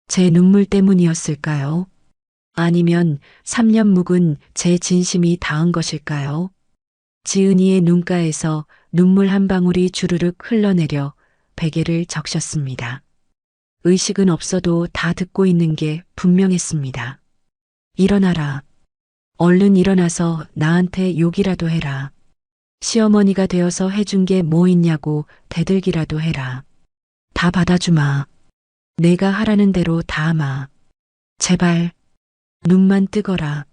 제 눈물 때문이었을까요? 아니면 3년 묵은 제 진심이 닿은 것일까요? 지은이의 눈가에서 눈물 한 방울이 주르륵 흘러내려 베개를 적셨습니다. 의식은 없어도 다 듣고 있는 게 분명했습니다. 일어나라. 얼른 일어나서 나한테 욕이라도 해라. 시어머니가 되어서 해준 게 뭐 있냐고 대들기라도 해라. 다 받아주마. 내가 하라는 대로 다 하마. 제발 눈만 뜨거라.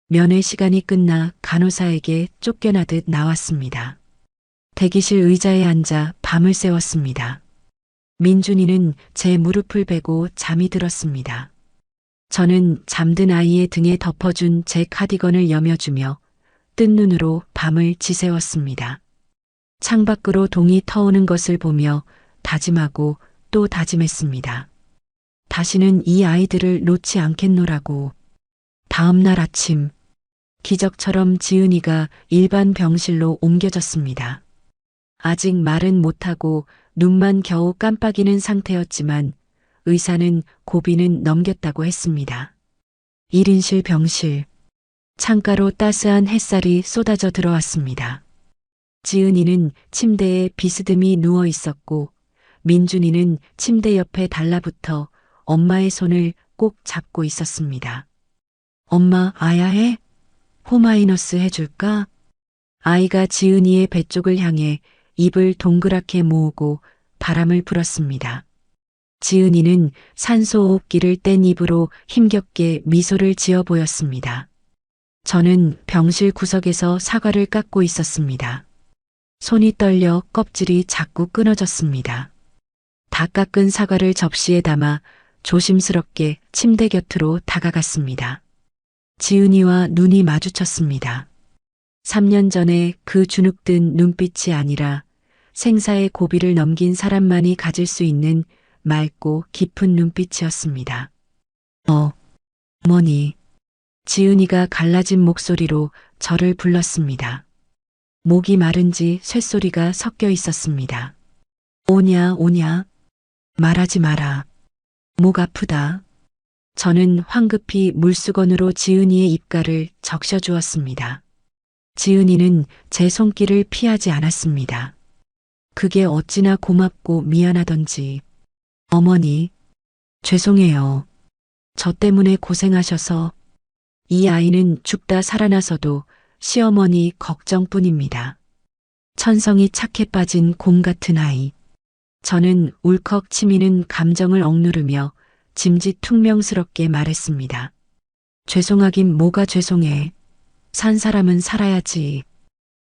면회 시간이 끝나 간호사에게 쫓겨나듯 나왔습니다. 대기실 의자에 앉아 밤을 새웠습니다. 민준이는 제 무릎을 베고 잠이 들었습니다. 저는 잠든 아이의 등에 덮어준 제 카디건을 여며주며 뜬 눈으로 밤을 지새웠습니다. 창밖으로 동이 터오는 것을 보며 다짐하고 또 다짐했습니다. 다시는 이 아이들을 놓지 않겠노라고. 다음 날 아침, 기적처럼 지은이가 일반 병실로 옮겨졌습니다. 아직 말은 못하고 눈만 겨우 깜빡이는 상태였지만 의사는 고비는 넘겼다고 했습니다. 1인실 병실. 창가로 따스한 햇살이 쏟아져 들어왔습니다. 지은이는 침대에 비스듬히 누워 있었고 민준이는 침대 옆에 달라붙어 엄마의 손을 꼭 잡고 있었습니다. 엄마, 아야해? 호마이너스 해줄까? 아이가 지은이의 배 쪽을 향해 입을 동그랗게 모으고 바람을 불었습니다. 지은이는 산소호흡기를 뗀 입으로 힘겹게 미소를 지어 보였습니다. 저는 병실 구석에서 사과를 깎고 있었습니다. 손이 떨려 껍질이 자꾸 끊어졌습니다. 다 깎은 사과를 접시에 담아 조심스럽게 침대 곁으로 다가갔습니다. 지은이와 눈이 마주쳤습니다. 3년 전에 그 주눅든 눈빛이 아니라 생사의 고비를 넘긴 사람만이 가질 수 있는 맑고 깊은 눈빛이었습니다. 어머니. 지은이가 갈라진 목소리로 저를 불렀습니다. 목이 마른지 쇳소리가 섞여 있었습니다. 오냐. 말하지 마라. 목 아프다. 저는 황급히 물수건으로 지은이의 입가를 적셔주었습니다. 지은이는 제 손길을 피하지 않았습니다. 그게 어찌나 고맙고 미안하던지. 어머니, 죄송해요. 저 때문에 고생하셔서. 이 아이는 죽다 살아나서도 시어머니 걱정뿐입니다. 천성이 착해 빠진 곰 같은 아이. 저는 울컥 치미는 감정을 억누르며 짐짓퉁명스럽게 말했습니다. 죄송하긴 뭐가 죄송해. 산 사람은 살아야지.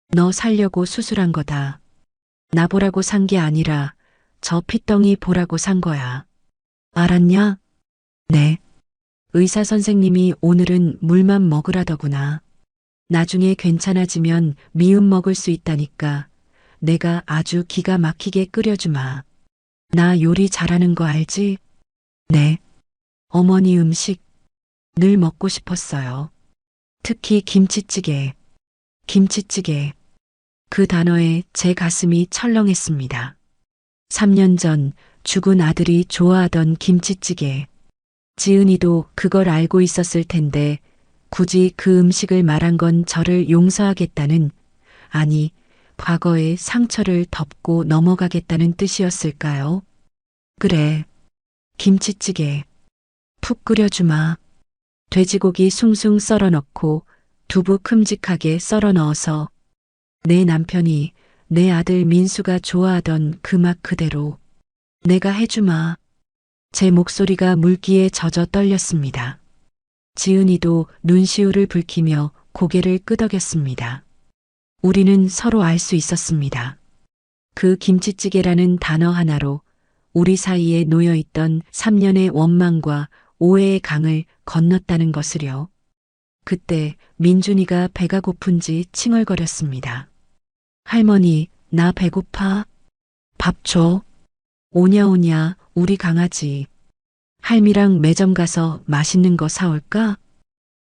너 살려고 수술한 거다. 나 보라고 산 게 아니라 저 핏덩이 보라고 산 거야. 알았냐? 네. 의사 선생님이 오늘은 물만 먹으라더구나. 나중에 괜찮아지면 미음 먹을 수 있다니까 내가 아주 기가 막히게 끓여주마. 나 요리 잘하는 거 알지? 네. 어머니 음식 늘 먹고 싶었어요. 특히 김치찌개. 김치찌개. 그 단어에 제 가슴이 철렁했습니다. 3년 전 죽은 아들이 좋아하던 김치찌개. 지은이도 그걸 알고 있었을 텐데 굳이 그 음식을 말한 건 저를 용서하겠다는, 아니, 과거의 상처를 덮고 넘어가겠다는 뜻이었을까요? 그래, 김치찌개. 푹 끓여주마. 돼지고기 숭숭 썰어 넣고 두부 큼직하게 썰어 넣어서 내 남편이 내 아들 민수가 좋아하던 그 맛 그대로 내가 해주마. 제 목소리가 물기에 젖어 떨렸습니다. 지은이도 눈시울을 붉히며 고개를 끄덕였습니다. 우리는 서로 알 수 있었습니다. 그 김치찌개라는 단어 하나로 우리 사이에 놓여있던 3년의 원망과 오해의 강을 건넜다는 것을요. 그때 민준이가 배가 고픈지 칭얼거렸습니다. 할머니, 나 배고파. 밥 줘. 오냐 우리 강아지. 할미랑 매점 가서 맛있는 거 사올까?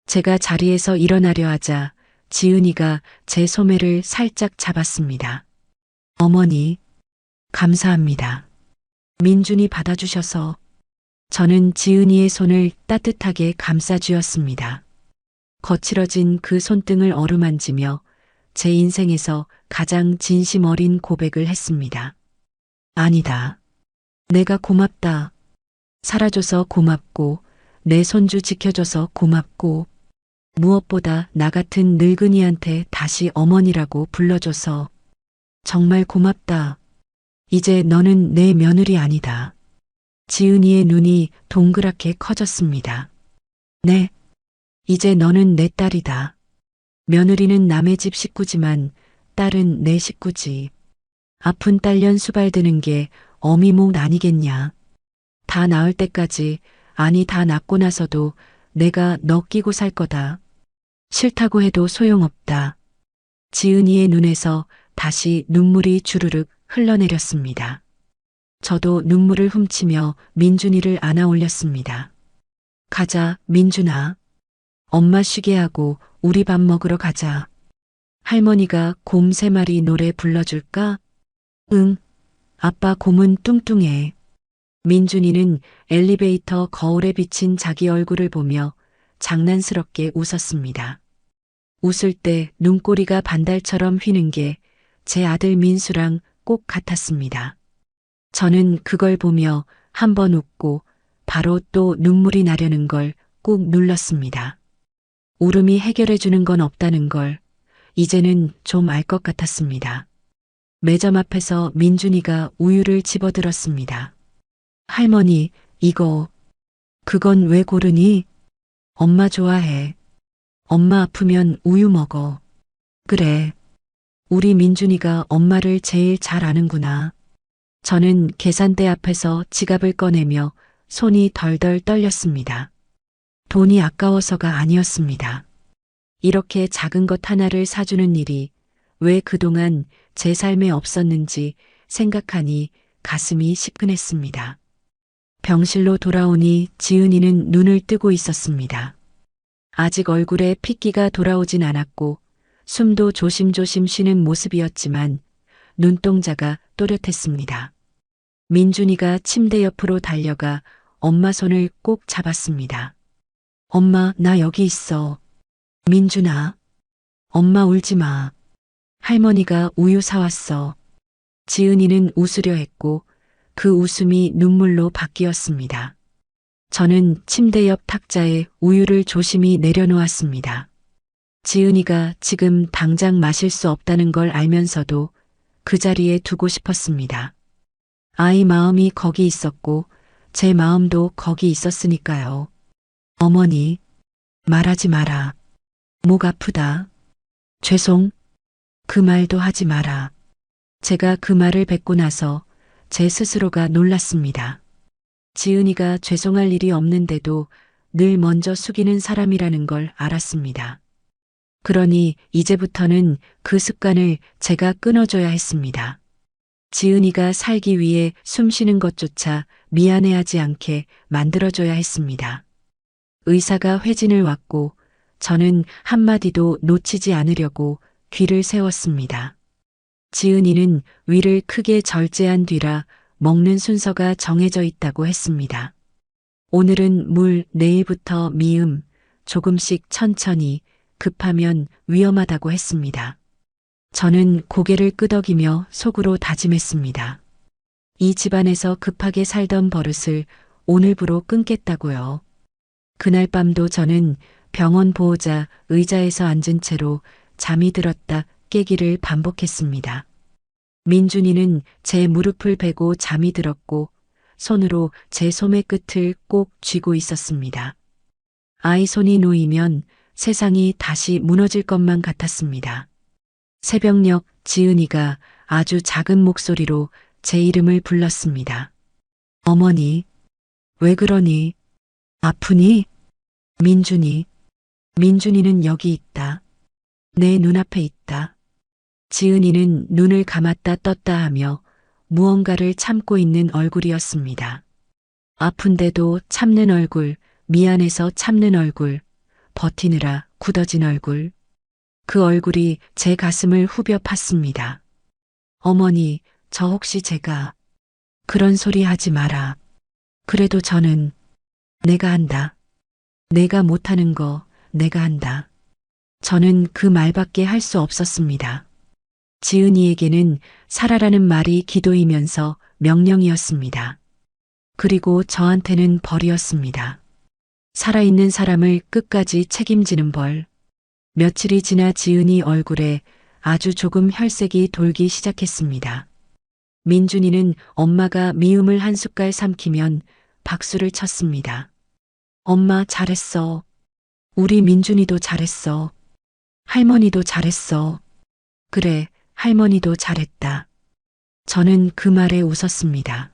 제가 자리에서 일어나려 하자 지은이가 제 소매를 살짝 잡았습니다. 어머니, 감사합니다. 민준이 받아주셔서. 저는 지은이의 손을 따뜻하게 감싸쥐었습니다. 거칠어진 그 손등을 어루만지며 제 인생에서 가장 진심 어린 고백을 했습니다. 아니다. 내가 고맙다. 살아줘서 고맙고, 내 손주 지켜줘서 고맙고, 무엇보다 나 같은 늙은이한테 다시 어머니라고 불러줘서 정말 고맙다. 이제 너는 내 며느리 아니다. 지은이의 눈이 동그랗게 커졌습니다. 네. 이제 너는 내 딸이다. 며느리는 남의 집 식구지만 딸은 내 식구지. 아픈 딸년 수발드는 게 어미 목 아니겠냐. 다 나을 때까지, 아니 다 낫고 나서도 내가 너 끼고 살 거다. 싫다고 해도 소용없다. 지은이의 눈에서 다시 눈물이 주르륵 흘러내렸습니다. 저도 눈물을 훔치며 민준이를 안아 올렸습니다. 가자, 민준아. 엄마 쉬게 하고 우리 밥 먹으러 가자. 할머니가 곰 3마리 노래 불러줄까? 응. 아빠 곰은 뚱뚱해. 민준이는 엘리베이터 거울에 비친 자기 얼굴을 보며 장난스럽게 웃었습니다. 웃을 때 눈꼬리가 반달처럼 휘는 게 제 아들 민수랑 꼭 같았습니다. 저는 그걸 보며 한 번 웃고 바로 또 눈물이 나려는 걸 꾹 눌렀습니다. 울음이 해결해 주는 건 없다는 걸 이제는 좀 알 것 같았습니다. 매점 앞에서 민준이가 우유를 집어들었습니다. 할머니, 이거, 그건 왜 고르니? 엄마 좋아해. 엄마 아프면 우유 먹어. 그래. 우리 민준이가 엄마를 제일 잘 아는구나. 저는 계산대 앞에서 지갑을 꺼내며 손이 덜덜 떨렸습니다. 돈이 아까워서가 아니었습니다. 이렇게 작은 것 하나를 사주는 일이 왜 그동안 제 삶에 없었는지 생각하니 가슴이 시큰했습니다. 병실로 돌아오니 지은이는 눈을 뜨고 있었습니다. 아직 얼굴에 핏기가 돌아오진 않았고 숨도 조심조심 쉬는 모습이었지만 눈동자가 또렷했습니다. 민준이가 침대 옆으로 달려가 엄마 손을 꼭 잡았습니다. 엄마, 나 여기 있어. 민준아. 엄마 울지 마. 할머니가 우유 사왔어. 지은이는 웃으려 했고 그 웃음이 눈물로 바뀌었습니다. 저는 침대 옆 탁자에 우유를 조심히 내려놓았습니다. 지은이가 지금 당장 마실 수 없다는 걸 알면서도 그 자리에 두고 싶었습니다. 아이 마음이 거기 있었고 제 마음도 거기 있었으니까요. 어머니, 말하지 마라. 목 아프다. 죄송. 그 말도 하지 마라. 제가 그 말을 뱉고 나서 제 스스로가 놀랐습니다. 지은이가 죄송할 일이 없는데도 늘 먼저 숙이는 사람이라는 걸 알았습니다. 그러니 이제부터는 그 습관을 제가 끊어줘야 했습니다. 지은이가 살기 위해 숨 쉬는 것조차 미안해하지 않게 만들어줘야 했습니다. 의사가 회진을 왔고 저는 한마디도 놓치지 않으려고 귀를 세웠습니다. 지은이는 위를 크게 절제한 뒤라 먹는 순서가 정해져 있다고 했습니다. 오늘은 물, 내일부터 미음, 조금씩 천천히, 급하면 위험하다고 했습니다. 저는 고개를 끄덕이며 속으로 다짐했습니다. 이 집안에서 급하게 살던 버릇을 오늘부로 끊겠다고요. 그날 밤도 저는 병원 보호자 의자에서 앉은 채로 잠이 들었다 깨기를 반복했습니다. 민준이는 제 무릎을 베고 잠이 들었고 손으로 제 소매 끝을 꼭 쥐고 있었습니다. 아이 손이 놓이면 세상이 다시 무너질 것만 같았습니다. 새벽녘 지은이가 아주 작은 목소리로 제 이름을 불렀습니다. 어머니, 왜 그러니? 아프니? 민준이. 민준이는 여기 있다. 내 눈앞에 있다. 지은이는 눈을 감았다 떴다 하며 무언가를 참고 있는 얼굴이었습니다. 아픈데도 참는 얼굴, 미안해서 참는 얼굴, 버티느라 굳어진 얼굴. 그 얼굴이 제 가슴을 후벼 팠습니다. 어머니, 저 혹시 제가 그런 소리 하지 마라. 그래도 저는 내가 한다. 내가 못하는 거 내가 한다. 저는 그 말밖에 할 수 없었습니다. 지은이에게는 살아라는 말이 기도이면서 명령이었습니다. 그리고 저한테는 벌이었습니다. 살아있는 사람을 끝까지 책임지는 벌. 며칠이 지나 지은이 얼굴에 아주 조금 혈색이 돌기 시작했습니다. 민준이는 엄마가 미음을 한 숟갈 삼키면 박수를 쳤습니다. 엄마 잘했어. 우리 민준이도 잘했어. 할머니도 잘했어. 그래, 할머니도 잘했다. 저는 그 말에 웃었습니다.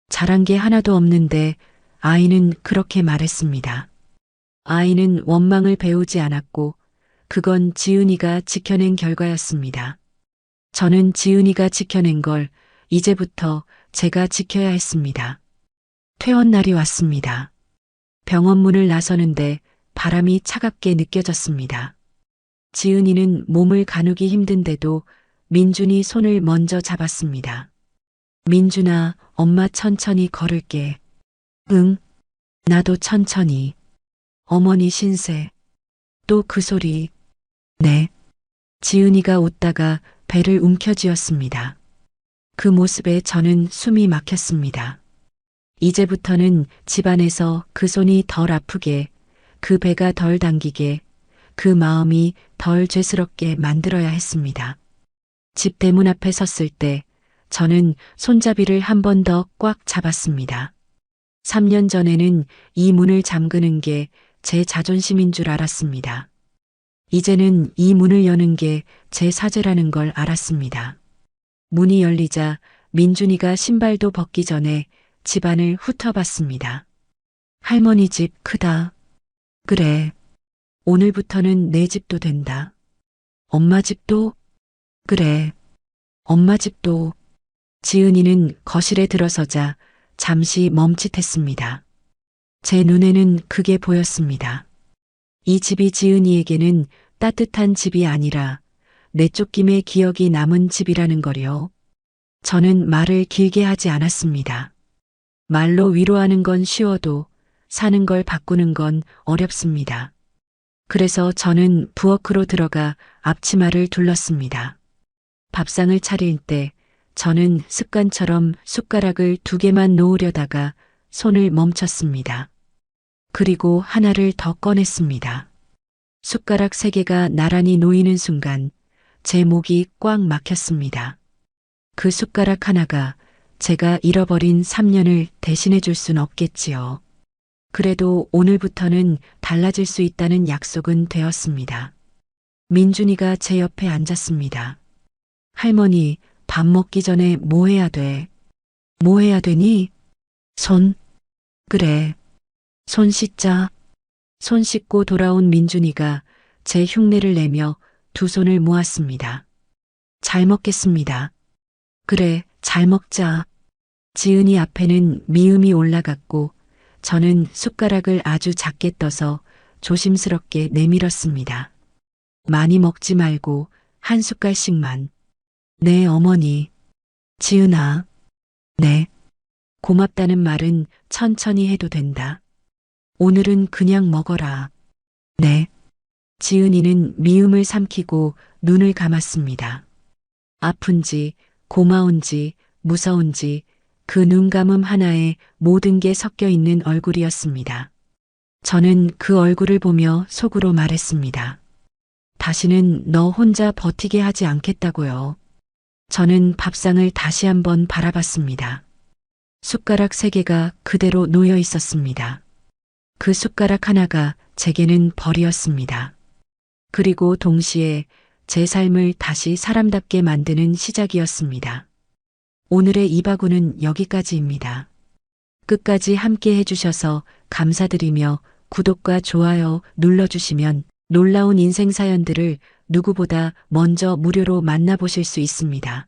잘한 게 하나도 없는데 아이는 그렇게 말했습니다. 아이는 원망을 배우지 않았고 그건 지은이가 지켜낸 결과였습니다. 저는 지은이가 지켜낸 걸 이제부터 제가 지켜야 했습니다. 퇴원날이 왔습니다. 병원 문을 나서는데 바람이 차갑게 느껴졌습니다. 지은이는 몸을 가누기 힘든데도 민준이 손을 먼저 잡았습니다. 민준아, 엄마 천천히 걸을게. 응, 나도 천천히. 어머니 신세. 또 그 소리. 네. 지은이가 웃다가 배를 움켜쥐었습니다. 그 모습에 저는 숨이 막혔습니다. 이제부터는 집안에서 그 손이 덜 아프게, 그 배가 덜 당기게, 그 마음이 덜 죄스럽게 만들어야 했습니다. 집 대문 앞에 섰을 때 저는 손잡이를 한 번 더 꽉 잡았습니다. 3년 전에는 이 문을 잠그는 게 제 자존심인 줄 알았습니다. 이제는 이 문을 여는 게 제 사죄라는 걸 알았습니다. 문이 열리자 민준이가 신발도 벗기 전에 집안을 훑어봤습니다. 할머니 집 크다. 그래. 오늘부터는 내 집도 된다. 엄마 집도? 그래. 엄마 집도. 지은이는 거실에 들어서자 잠시 멈칫했습니다. 제 눈에는 그게 보였습니다. 이 집이 지은이에게는 따뜻한 집이 아니라 내쫓김의 기억이 남은 집이라는 거요. 저는 말을 길게 하지 않았습니다. 말로 위로하는 건 쉬워도 사는 걸 바꾸는 건 어렵습니다. 그래서 저는 부엌으로 들어가 앞치마를 둘렀습니다. 밥상을 차릴 때 저는 습관처럼 숟가락을 2개만 놓으려다가 손을 멈췄습니다. 그리고 하나를 더 꺼냈습니다. 숟가락 3개가 나란히 놓이는 순간 제 목이 꽉 막혔습니다. 그 숟가락 하나가 제가 잃어버린 3년을 대신해 줄 순 없겠지요. 그래도 오늘부터는 달라질 수 있다는 약속은 되었습니다. 민준이가 제 옆에 앉았습니다. 할머니, 밥 먹기 전에 뭐 해야 돼? 뭐 해야 되니? 손? 그래. 손 씻자. 손 씻고 돌아온 민준이가 제 흉내를 내며 2 손을 모았습니다. 잘 먹겠습니다. 그래, 잘 먹자. 지은이 앞에는 미음이 올라갔고 저는 숟가락을 아주 작게 떠서 조심스럽게 내밀었습니다. 많이 먹지 말고 한 숟갈씩만. 네, 어머니. 지은아. 네. 고맙다는 말은 천천히 해도 된다. 오늘은 그냥 먹어라. 네. 지은이는 미움을 삼키고 눈을 감았습니다. 아픈지, 고마운지, 무서운지 그 눈감음 하나에 모든 게 섞여 있는 얼굴이었습니다. 저는 그 얼굴을 보며 속으로 말했습니다. 다시는 너 혼자 버티게 하지 않겠다고요. 저는 밥상을 다시 한번 바라봤습니다. 숟가락 3개가 그대로 놓여 있었습니다. 그 숟가락 하나가 제게는 벌이었습니다. 그리고 동시에 제 삶을 다시 사람답게 만드는 시작이었습니다. 오늘의 이바구는 여기까지입니다. 끝까지 함께 해주셔서 감사드리며 구독과 좋아요 눌러주시면 놀라운 인생 사연들을 누구보다 먼저 무료로 만나보실 수 있습니다.